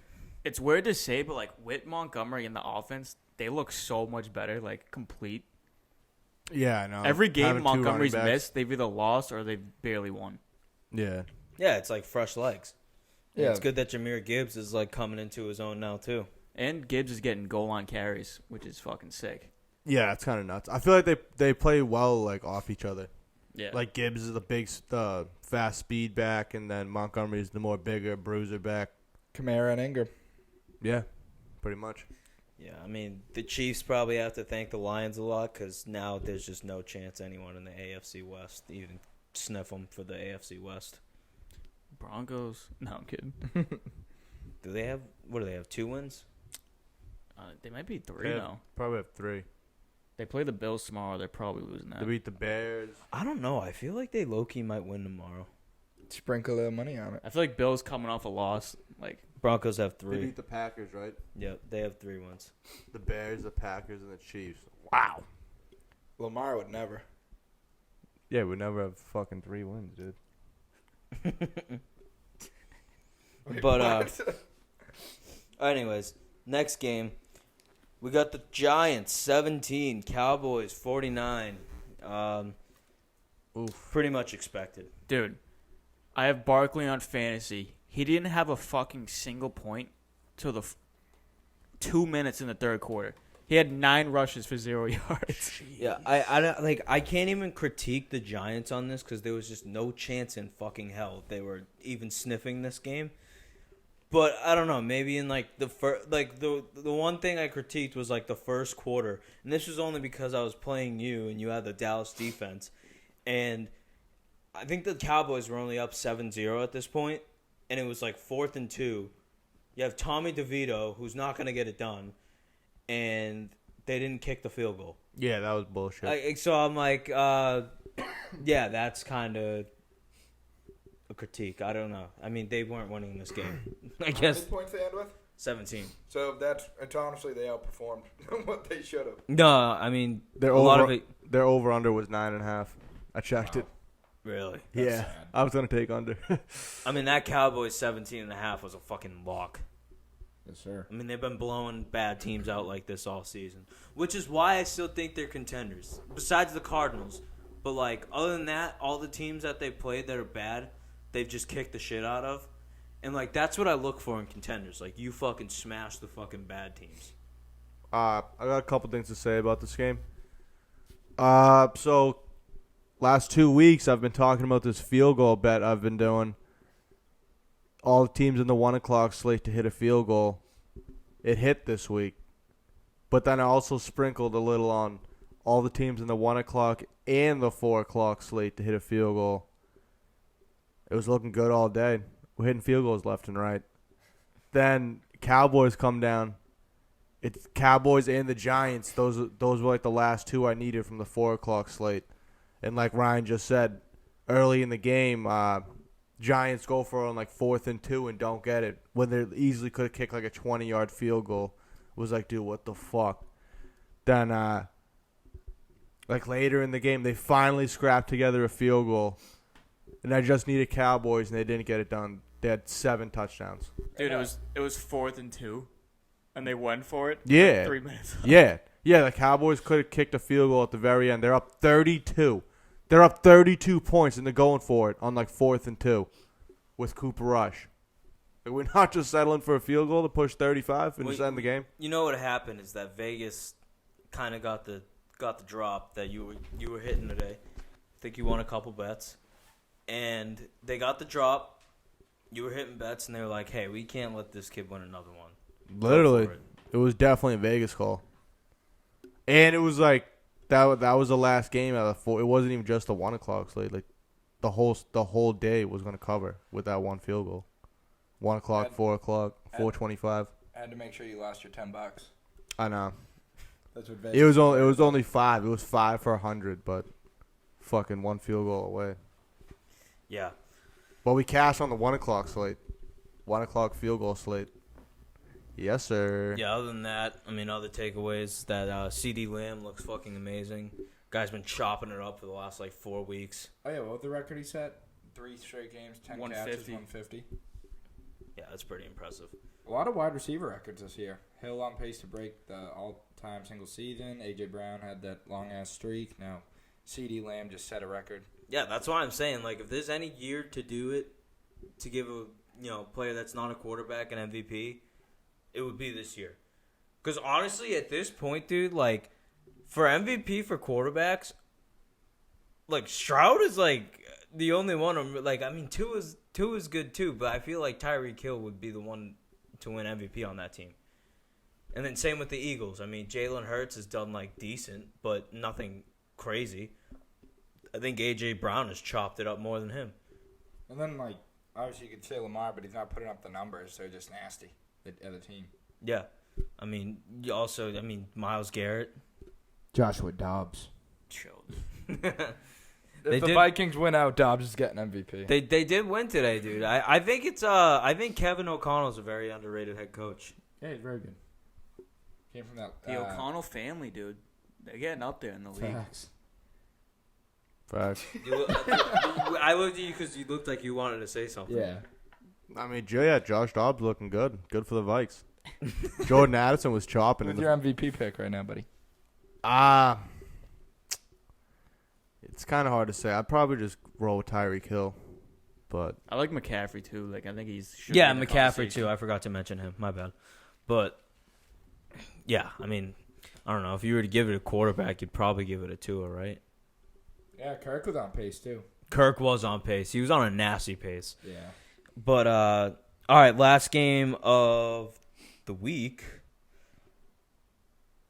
It's weird to say, but like with Montgomery in the offense, they look so much better. Like complete. Yeah, I know. Every game Having two Montgomery's running backs. missed, they've either lost or they've barely won. Yeah. Yeah, it's like fresh legs. And Yeah. it's good that Jahmyr Gibbs is like coming into his own now too. And Gibbs is getting goal line carries, which is fucking sick. Yeah, it's kind of nuts. I feel like they play well, like, off each other. Yeah. Like, Gibbs is the big, fast speed back, and then Montgomery's the more bigger bruiser back. Kamara and Ingram. Yeah, pretty much. Yeah, I mean, the Chiefs probably have to thank the Lions a lot because now there's just no chance anyone in the AFC West even sniff them for the AFC West. Broncos. No, I'm kidding. Do they have? What do they have? 2 wins? They might be 3 They now. probably have 3. They play the Bills tomorrow. They're probably losing that. They beat the Bears. I don't know. I feel like they low key might win tomorrow. Sprinkle a little money on it. I feel like Bills coming off a loss. Like Broncos have They 3. beat the Packers, right? Yep, they have 3 wins. The Bears, the Packers, and the Chiefs. Wow. Lamar would never. Yeah, we never have fucking 3 wins, dude. But anyways, next game, we got the Giants 17, Cowboys 49. Pretty much expected. dude, I have Barkley on fantasy. He didn't have a fucking single point till the 2 minutes in the third quarter. He had 9 rushes for 0 yards. Yeah, I can't even critique the Giants on this because there was just no chance in fucking hell they were even sniffing this game. But I don't know, maybe in like the one thing I critiqued was like the first quarter, and this was only because I was playing you and you had the Dallas defense, and I think the Cowboys were only up 7-0 at this point, and it was like 4th and 2. You have Tommy DeVito, who's not going to get it done, and they didn't kick the field goal. Yeah, that was bullshit. So I'm like, yeah, that's kind of a critique. I don't know. I mean, they weren't winning this game. I How guess many points they end with? 17. So it's honestly they outperformed what they should have. No, I mean, Their a lot of over it. their over under was 9.5. I checked it. Really? Yeah, sad. I was gonna take under. I mean, that Cowboys 17.5 was a fucking lock. Yes, sir. I mean, they've been blowing bad teams out like this all season, which is why I still think they're contenders. Besides the Cardinals, but like other than that, all the teams that they played that are bad, they've just kicked the shit out of, and like that's what I look for in contenders. Like you fucking smash the fucking bad teams. I got a couple things to say about this game. So last 2 weeks I've been talking about this field goal bet I've been doing. All the teams in the 1 o'clock slate to hit a field goal. It hit this week. But then I also sprinkled a little on all the teams in the 1 o'clock and the 4 o'clock slate to hit a field goal. It was looking good all day. We're hitting field goals left and right. Then Cowboys come down. It's Cowboys and the Giants. Those were like the last 2 I needed from the 4 o'clock slate. And like Ryan just said, early in the game, Giants go for it on like 4th and 2 and don't get it when they easily could have kicked like a 20-yard field goal. It was like, dude, what the fuck? Then like later in the game, they finally scrapped together a field goal, and I just needed Cowboys, and they didn't get it done. They had 7 touchdowns. Dude, it was 4th and 2, and they went for it. Yeah. 3 minutes. Yeah, the Cowboys could have kicked a field goal at the very end. They're up 32. They're up 32 points, and they're going for it on like 4th and 2 with Cooper Rush. Like, we're not just settling for a field goal to push 35 and just end the game. You know what happened is that Vegas kind of got the drop that you were hitting today. I think you won a couple bets, and they got the drop. You were hitting bets, and they were like, "Hey, we can't let this kid win another one." Literally, it was definitely a Vegas call, and it was like that was the last game out of the 4. It wasn't even just the 1 o'clock slate. Like the whole day was going to cover with that one field goal. 1 o'clock, 4 o'clock, 4:25. I had to make sure you lost your $10. I know. That's what Vegas. It was only 5. It was 5 for 100, but fucking one field goal away. Yeah. But we cashed on the 1 o'clock slate. 1 o'clock field goal slate. Yes, sir. Yeah, other than that, I mean, other takeaways, that CD Lamb looks fucking amazing. Guy's been chopping it up for the last, 4 weeks. Oh, yeah, what was the record he set? 3 straight games, 10 catches, 150. Yeah, that's pretty impressive. A lot of wide receiver records this year. Hill on pace to break the all-time single season. A.J. Brown had that long-ass streak. Now, CD Lamb just set a record. Yeah, that's why I'm saying, if there's any year to do it, to give a player that's not a quarterback an MVP, it would be this year. Because honestly, at this point, dude, for MVP for quarterbacks, Stroud is the only one. Tua is good too, but I feel like Tyreek Hill would be the one to win MVP on that team. And then same with the Eagles. I mean, Jalen Hurts has done decent, but nothing crazy. I think A.J. Brown has chopped it up more than him. And then, like, obviously you could say Lamar, but he's not putting up the numbers. They're just nasty, the other team. Yeah. I mean, Myles Garrett. Joshua Dobbs. Chill. If the Vikings win out, Dobbs is getting MVP. They did win today, dude. I think Kevin O'Connell's a very underrated head coach. Yeah, he's very good. Came from that. The O'Connell family, dude. They're getting up there in the league. Facts. I looked at you because you looked like you wanted to say something. Yeah. I mean, Josh Dobbs looking good. Good for the Vikes. Jordan Addison was chopping. Who's your MVP pick right now, buddy? It's kind of hard to say. I'd probably just roll with Tyreek Hill, but I like McCaffrey too. Like I think he's McCaffrey too. I forgot to mention him. My bad. But yeah, I mean, I don't know. If you were to give it a quarterback, you'd probably give it a Tua, right? Yeah, Kirk was on pace too. Kirk was on pace. He was on a nasty pace. Yeah. But all right, last game of the week.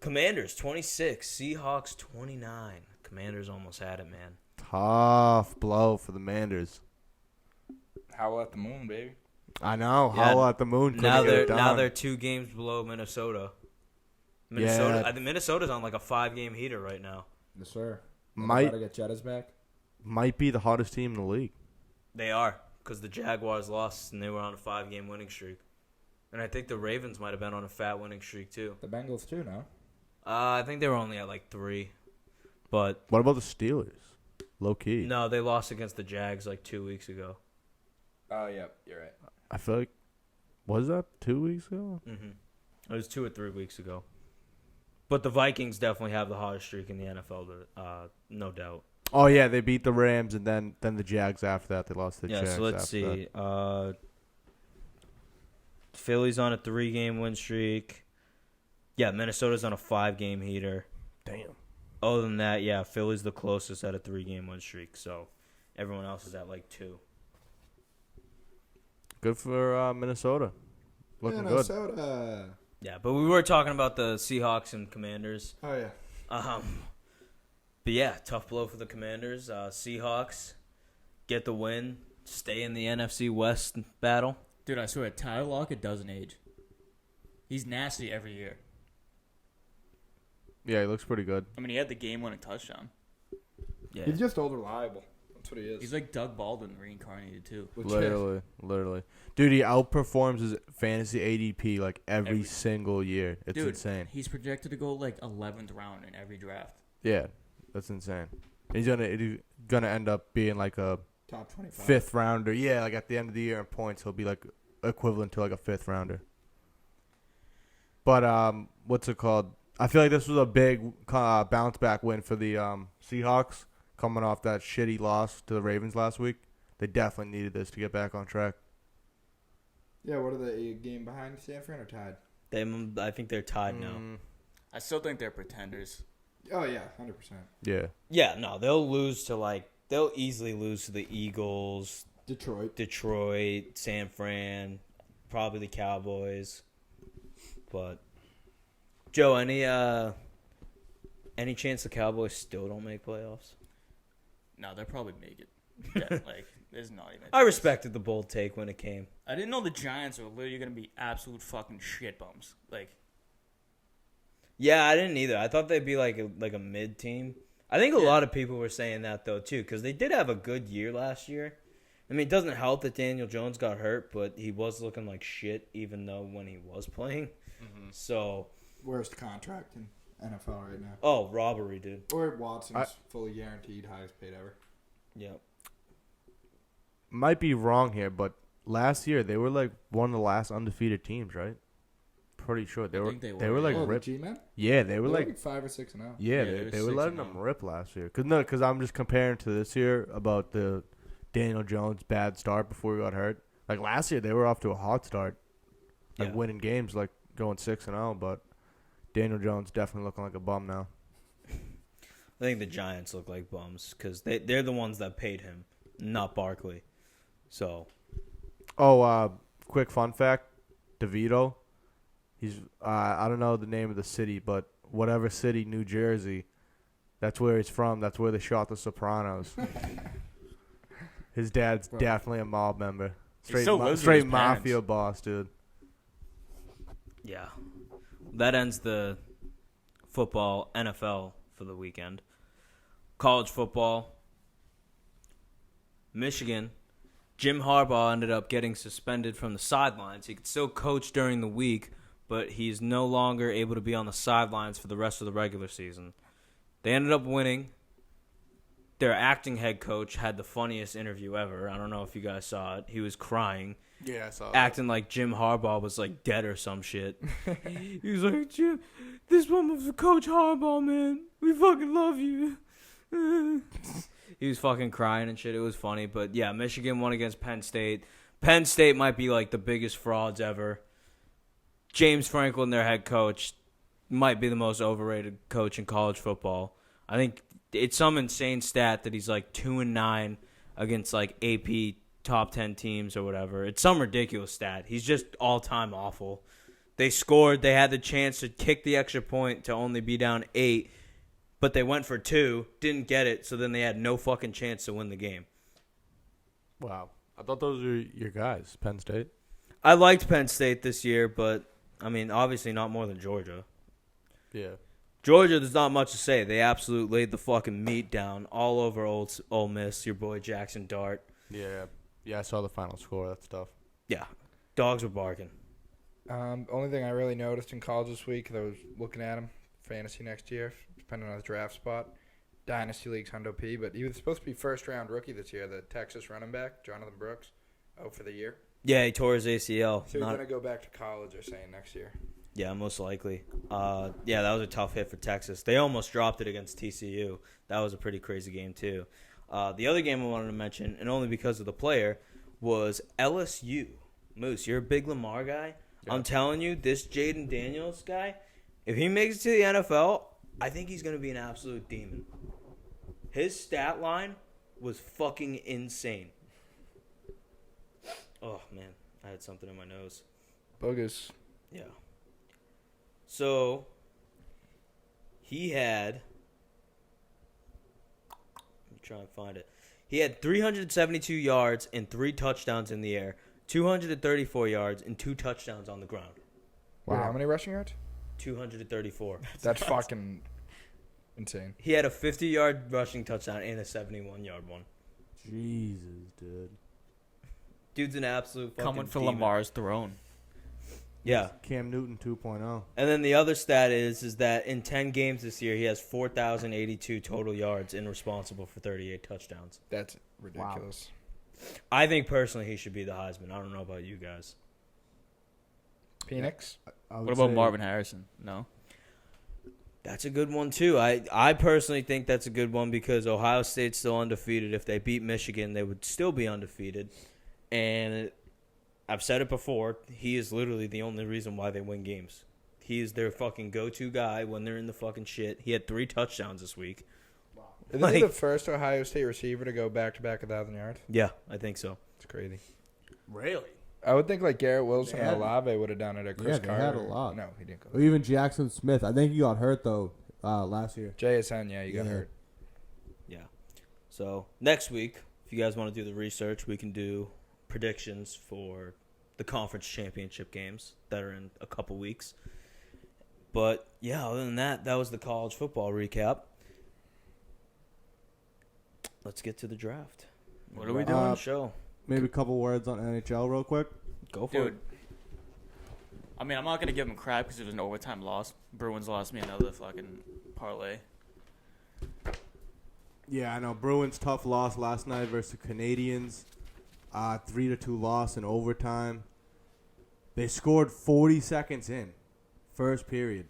Commanders 26, Seahawks 29. Commanders almost had it, man. tough blow for the Manders. Howl at the moon, baby. I know. Yeah, Howl at the moon. Now they're 2 games below Minnesota. Yeah. I think Minnesota's on like a 5-game heater right now. Yes, sir. Might get Jettas back. Might be the hottest team in the league. They are, because the Jaguars lost and they were on a 5-game winning streak. And I think the Ravens might have been on a fat winning streak too. The Bengals too, no? I think they were only at like 3. But What about the Steelers? Low key. no, they lost against the Jags like 2 weeks ago. Oh, yeah, you're right. I feel like, was that 2 weeks ago? Mm-hmm. It was 2 or 3 weeks ago. But the Vikings definitely have the hottest streak in the NFL, no doubt. Oh yeah, they beat the Rams and then the Jags after that. They lost the Yeah, Jags. so let's see. Philly's on a 3-game win streak. Yeah, Minnesota's on a 5-game heater. Damn. Other than that, yeah, Philly's the closest at a 3-game win streak. So everyone else is at like 2. Good for Minnesota. Looking good. Minnesota. Yeah, but we were talking about the Seahawks and Commanders. Oh, yeah. But yeah, tough blow for the Commanders. Seahawks get the win, stay in the NFC West battle. Dude, I swear, Tyler Lockett doesn't age. He's nasty every year. Yeah, he looks pretty good. I mean, he had the game-winning touchdown. Yeah, He's just old reliable. That's what he is. He's like Doug Baldwin reincarnated, too. Literally. Dude, he outperforms his fantasy ADP like every single year. It's Dude, insane. He's projected to go like 11th round in every draft. Yeah, that's insane. He's gonna end up being like a Top 25. 5th rounder. Yeah, like at the end of the year in points, he'll be like equivalent to like a 5th rounder. But what's it called? I feel like this was a big bounce back win for the Seahawks coming off that shitty loss to the Ravens last week. They definitely needed this to get back on track. Yeah, what are they, a game behind San Fran or tied? I think they're tied now. I still think they're pretenders. Oh, yeah, 100%. Yeah. Yeah, no, they'll easily lose to the Eagles, Detroit, San Fran, probably the Cowboys. But Joe, any chance the Cowboys still don't make playoffs? No, they'll probably make it. Yeah, like, there's not even. I respected the bold take when it came. I didn't know the Giants were literally going to be absolute fucking shit bums. Like, Yeah, I didn't either. I thought they'd be like a mid team. I think a lot of people were saying that though too, because they did have a good year last year. I mean, it doesn't help that Daniel Jones got hurt, but he was looking like shit even though when he was playing. Mm-hmm. So worst contract in NFL right now. Oh, robbery, dude. Or Watson's fully guaranteed, highest paid ever. Yep. Might be wrong here, but last year they were like one of the last undefeated teams, right? Pretty sure they were. They were like ripped. G-Men? Yeah, they were like 5 or 6 and 0. Yeah, Yeah, they were letting them rip last year. Because I'm just comparing to this year about the Daniel Jones bad start before he got hurt. Like last year, they were off to a hot start, like winning games, like going 6-0. But Daniel Jones definitely looking like a bum now. I think the Giants look like bums because they're the ones that paid him, not Barkley. So. Quick fun fact: DeVito. He's I don't know the name of the city, but whatever city, New Jersey, That's where he's from. That's where they shot The Sopranos. His dad's definitely a mob member. still lives with Straight his mafia parents. boss, dude. Yeah. That ends the football NFL for the weekend. College football. Michigan. Jim Harbaugh ended up getting suspended from the sidelines. He could still coach during the week, but he's no longer able to be on the sidelines for the rest of the regular season. They ended up winning. Their acting head coach had the funniest interview ever. I don't know if you guys saw it. He was crying, Yeah, I saw acting like Jim Harbaugh was like dead or some shit. He was like, Jim, this one was Coach Harbaugh, man. We fucking love you. He was fucking crying and shit. It was funny. But yeah, Michigan won against Penn State. Penn State might be like the biggest frauds ever. James Franklin, their head coach, might be the most overrated coach in college football. I think it's some insane stat that he's like 2-9 against like AP top 10 teams or whatever. It's some ridiculous stat. He's just all-time awful. They scored. They had the chance to kick the extra point to only be down 8, but they went for 2, didn't get it, so then they had no fucking chance to win the game. Wow. I thought those were your guys, Penn State. I liked Penn State this year, but, I mean, obviously not more than Georgia. Yeah. Georgia, there's not much to say. They absolutely laid the fucking meat down all over Ole Miss, your boy Jackson Dart. Yeah. Yeah, I saw the final score. That stuff. Yeah, dogs were barking. Only thing I really noticed in college this week, 'cause I was looking at him, fantasy next year, depending on his draft spot. Dynasty League's Hundo P, but he was supposed to be first-round rookie this year, the Texas running back, Jonathan Brooks, out for the year. Yeah, he tore his ACL. So he's going to go back to college, they're saying, next year. Yeah, most likely. Yeah, that was a tough hit for Texas. They almost dropped it against TCU. That was a pretty crazy game, too. The other game I wanted to mention, and only because of the player, was LSU. Moose, you're a big Lamar guy. Yeah. I'm telling you, this Jaden Daniels guy, if he makes it to the NFL, I think he's going to be an absolute demon. His stat line was fucking insane. Oh, man. I had something in my nose. Bogus. Yeah. So, he had... Let me try and find it. He had 372 yards and 3 touchdowns in the air, 234 yards and 2 touchdowns on the ground. Wow. Wait, how many rushing yards? 234. That's fucking insane. He had a 50-yard rushing touchdown and a 71-yard one. Jesus, dude. Dude's an absolute fucking Coming for demon. Lamar's throne. Yeah. Cam Newton 2.0. And then the other stat is that in 10 games this year, he has 4,082 total yards and responsible for 38 touchdowns. That's ridiculous. Wow. I think personally he should be the Heisman. I don't know about you guys. Phoenix? What about Marvin Harrison? No? That's a good one, too. I personally think that's a good one because Ohio State's still undefeated. If they beat Michigan, they would still be undefeated. And I've said it before, he is literally the only reason why they win games. He is their fucking go-to guy when they're in the fucking shit. He had 3 touchdowns this week. Wow. Is he the first Ohio State receiver to go back-to-back 1,000 yards? Yeah, I think so. It's crazy. Really? I would think like Garrett Wilson and Olave would have done it at Chris Carter. Yeah, they had a lot. No, he didn't go. Or even Jackson Smith. I think he got hurt, though, last year. JSN, yeah, he got hurt. Yeah. So, next week, if you guys want to do the research, we can do predictions for the conference championship games that are in a couple weeks. But, yeah, other than that, that was the college football recap. Let's get to the draft. What are we doing? doing? Show. Maybe a couple words on NHL real quick. Go for Dude. it. I mean, I'm not going to give them crap because it was an overtime loss. Bruins lost me another fucking parlay. Yeah, I know. Bruins tough loss last night versus the Canadians. 3-2 loss in overtime. They scored 40 seconds in. First period.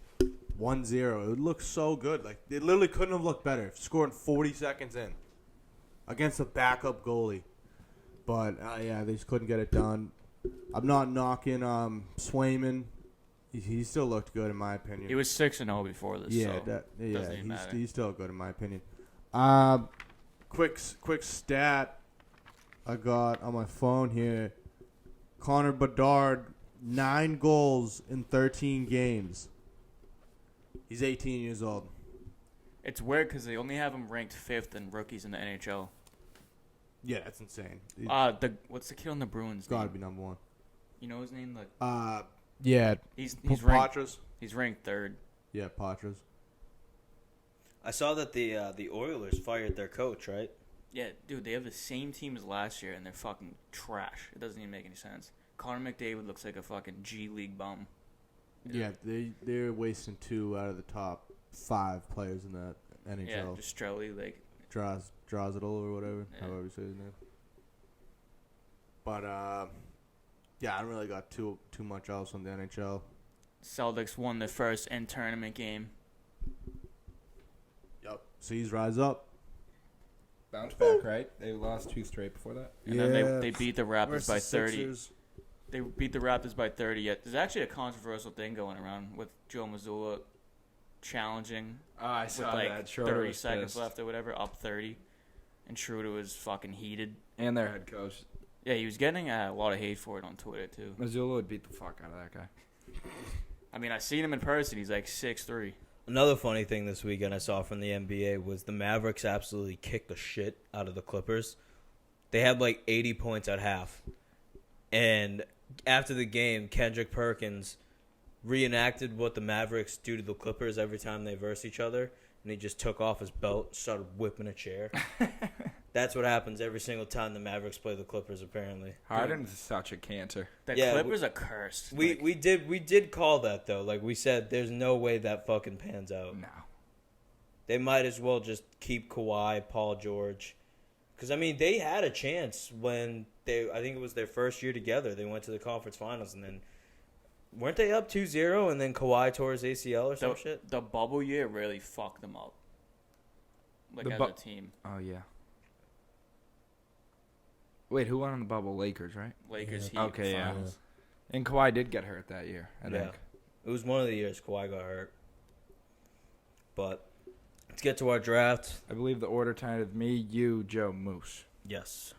1-0. It looked so good. Like, it literally couldn't have looked better. Scoring 40 seconds in. Against a backup goalie. But, yeah, they just couldn't get it done. I'm not knocking Swayman. He still looked good, in my opinion. He was 6-0 before this, Yeah, so doesn't even matter. he's still good, in my opinion. Quick stat I got on my phone here. Connor Bedard, 9 goals in 13 games. He's 18 years old. It's weird because they only have him ranked 5th in rookies in the NHL. Yeah, that's insane. What's the kid on the Bruins? Got to name? be number one. You know his name? Like Yeah. he's ranked. Patras. He's ranked 3rd. Yeah, Patras. I saw that the Oilers fired their coach, right? Yeah, dude, they have the same team as last year, and they're fucking trash. It doesn't even make any sense. Connor McDavid looks like a fucking G League bum. Yeah, they're wasting 2 out of the top 5 players in that NHL. Yeah, just Strelly, like Drozidal or whatever, Yeah. however you say his name. But yeah, I don't really got too much else on the NHL. Celtics won their first in-tournament game. Yep. Seas rise up. Bounce back, right? They lost 2 straight before that. And then they beat the Raptors Versus by 30. Sixers. They beat the Raptors by 30. Yet there's actually a controversial thing going around with Joe Mazzulla challenging Oh, I with saw like that. Schroeder 30 was seconds pissed. left or whatever, up 30, and Schroeder was fucking heated. And their head coach. Yeah, he was getting a lot of hate for it on Twitter too. Missoula would beat the fuck out of that guy. I mean, I seen him in person. He's like 6'3". Another funny thing this weekend I saw from the NBA was the Mavericks absolutely kicked the shit out of the Clippers. They had like 80 points at half. And after the game, Kendrick Perkins reenacted what the Mavericks do to the Clippers every time they verse each other. And he just took off his belt and started whipping a chair. That's what happens every single time the Mavericks play the Clippers, apparently. Harden's such a cancer. The Yeah, Clippers are cursed. We Like, did call that, though. Like we said, there's no way that fucking pans out. No. They might as well just keep Kawhi, Paul George. Because, I mean, they had a chance when I think it was their first year together. They went to the conference finals, and then weren't they up 2-0, and then Kawhi tore his ACL or some shit? the bubble year really fucked them up. Like The as bu- a team, Oh, yeah. Wait, who won in the bubble? Lakers, right? Lakers, Yeah. Heat, Okay, yeah. finals. And Kawhi did get hurt that year, I Yeah. think. It was one of the years Kawhi got hurt. But let's get to our draft. I believe the order tonight is me, you, Joe, Moose. Yes.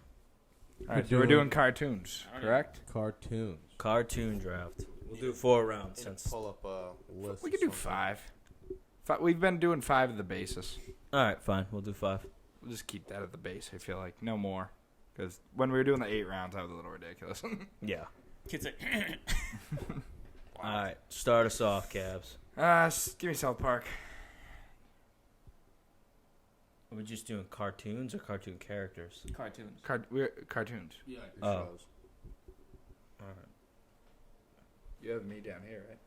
All right, so we're doing cartoons, correct? Cartoons. Cartoon draft. We'll do 4 rounds since. Pull up a list. We could do 5. We've been doing 5 of the basis. All right, fine. We'll do 5. We'll just keep that at the base, I feel like. No more. Because when we were doing the 8 rounds, that was a little ridiculous. Yeah. Kids like, All right. Start us off, Cavs. Give me South Park. Are we just doing cartoons or cartoon characters? cartoons. We're cartoons. Yeah, Oh. All right. You have me down here, right?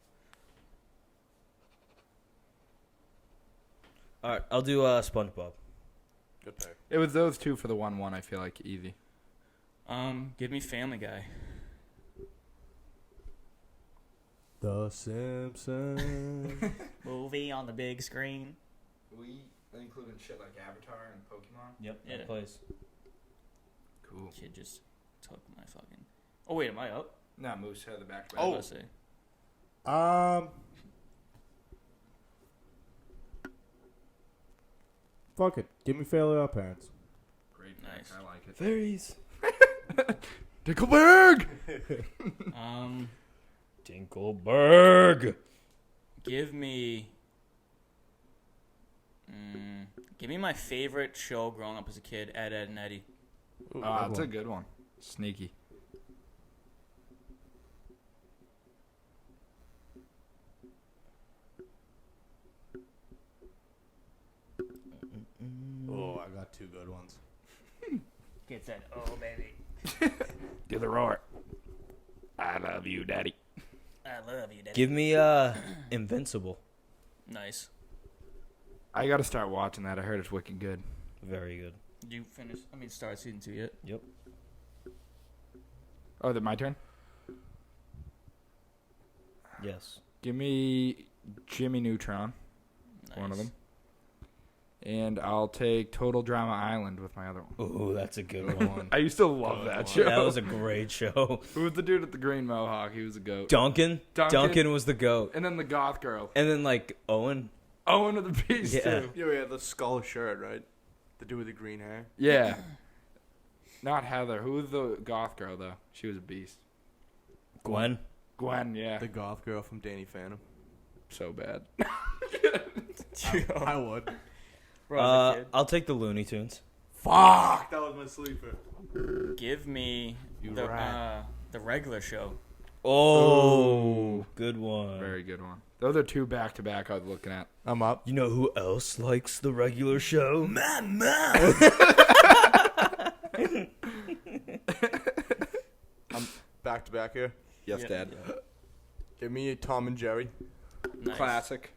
All right. I'll do SpongeBob. Good pick. It was those 2 for the 1-1, I feel like, easy. Give me Family Guy. The Simpsons. Movie on the big screen. We including shit like Avatar and Pokemon? Yep. Yeah. That plays. Cool. Kid just took my fucking. Oh wait, am I up? Nah, Moose had the back to back. What Oh. was I say? Fuck it. Give me Fairly Odd Parents. Great. Nice. I like it. Fairies. Dickleberg! Dinkleberg. Give me. Give me my favorite show growing up as a kid, Ed, Ed, and Eddie. That's a good one. Sneaky. Oh, I got 2 good ones. Kids said, "Oh baby, Do the roar. I love you, Daddy. I love you, Daddy." Give me Invincible. Nice. I gotta start watching that. I heard it's wicked good. Very good. You finished? Start season 2 yet? Yep. Oh, is it my turn? Yes. Give me Jimmy Neutron, Nice. one of them. And I'll take Total Drama Island with my other one. Ooh, that's a good one. I used to love that show. That was a great show. Who was the dude with the green mohawk? He was a goat. Duncan. Duncan. Duncan was the goat. And then the goth girl. And then like Owen. Owen of the Beast, Yeah. too. Yeah, we had the skull shirt, right? The dude with the green hair. Yeah. Not Heather. Who was the goth girl, though? She was a beast. Gwen. Gwen, yeah. The goth girl from Danny Phantom. So bad. I would. Bro, as a kid. I'll take the Looney Tunes. Fuck, that was my sleeper. Give me You the rat. the regular show. Oh, good one. Very good one. Those are two back-to-back I was looking at. I'm up. You know who else likes the regular show? My mom. I'm back to back here. Yes, Yeah. Dad. Give me Tom and Jerry. Nice. Classic.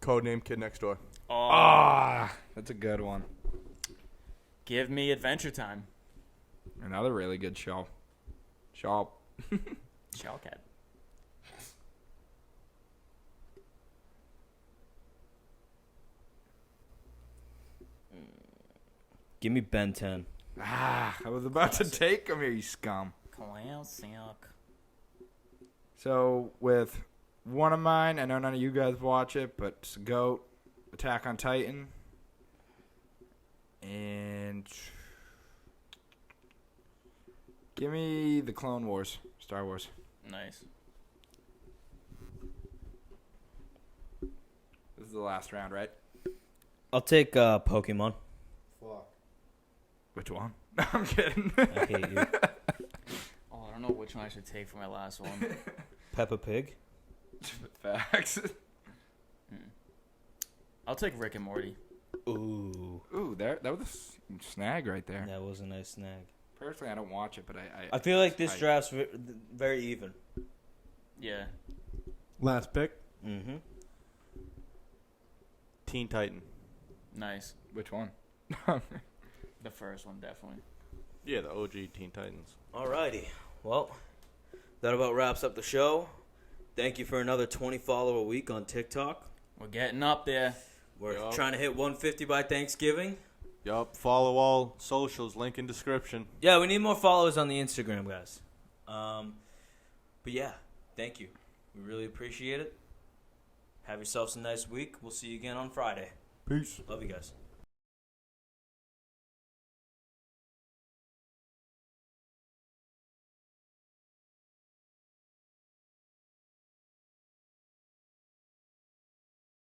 Codename Kid Next Door. Oh, That's a good one. give me Adventure Time. Another really good show. Shellcat. Give me Ben 10. I was about to take him here, you scum. Classic. So, with one of mine, I know none of you guys watch it, but it's GOAT, Attack on Titan. And give me the Clone Wars, Star Wars. Nice. This is the last round, right? I'll take Pokemon. Which one? I'm kidding. I hate you. Oh, I don't know which one I should take for my last one. Peppa Pig. Facts. I'll take Rick and Morty. Ooh, Ooh, that was a snag right there. that was a nice snag. Personally, I don't watch it, but I feel like this I- draft's very even. Yeah. Last pick. Mm-hmm. Teen Titan. Nice. Which one? The first one, definitely. Yeah, the OG Teen Titans. Alrighty. Well, that about wraps up the show. Thank you for another 20 follower week on TikTok. We're getting up there. We're Yup. trying to hit 150 by Thanksgiving. Yup. Follow all socials. Link in description. Yeah, we need more followers on the Instagram, guys. But yeah, thank you. We really appreciate it. Have yourselves a nice week. We'll see you again on Friday. Peace. Love you guys.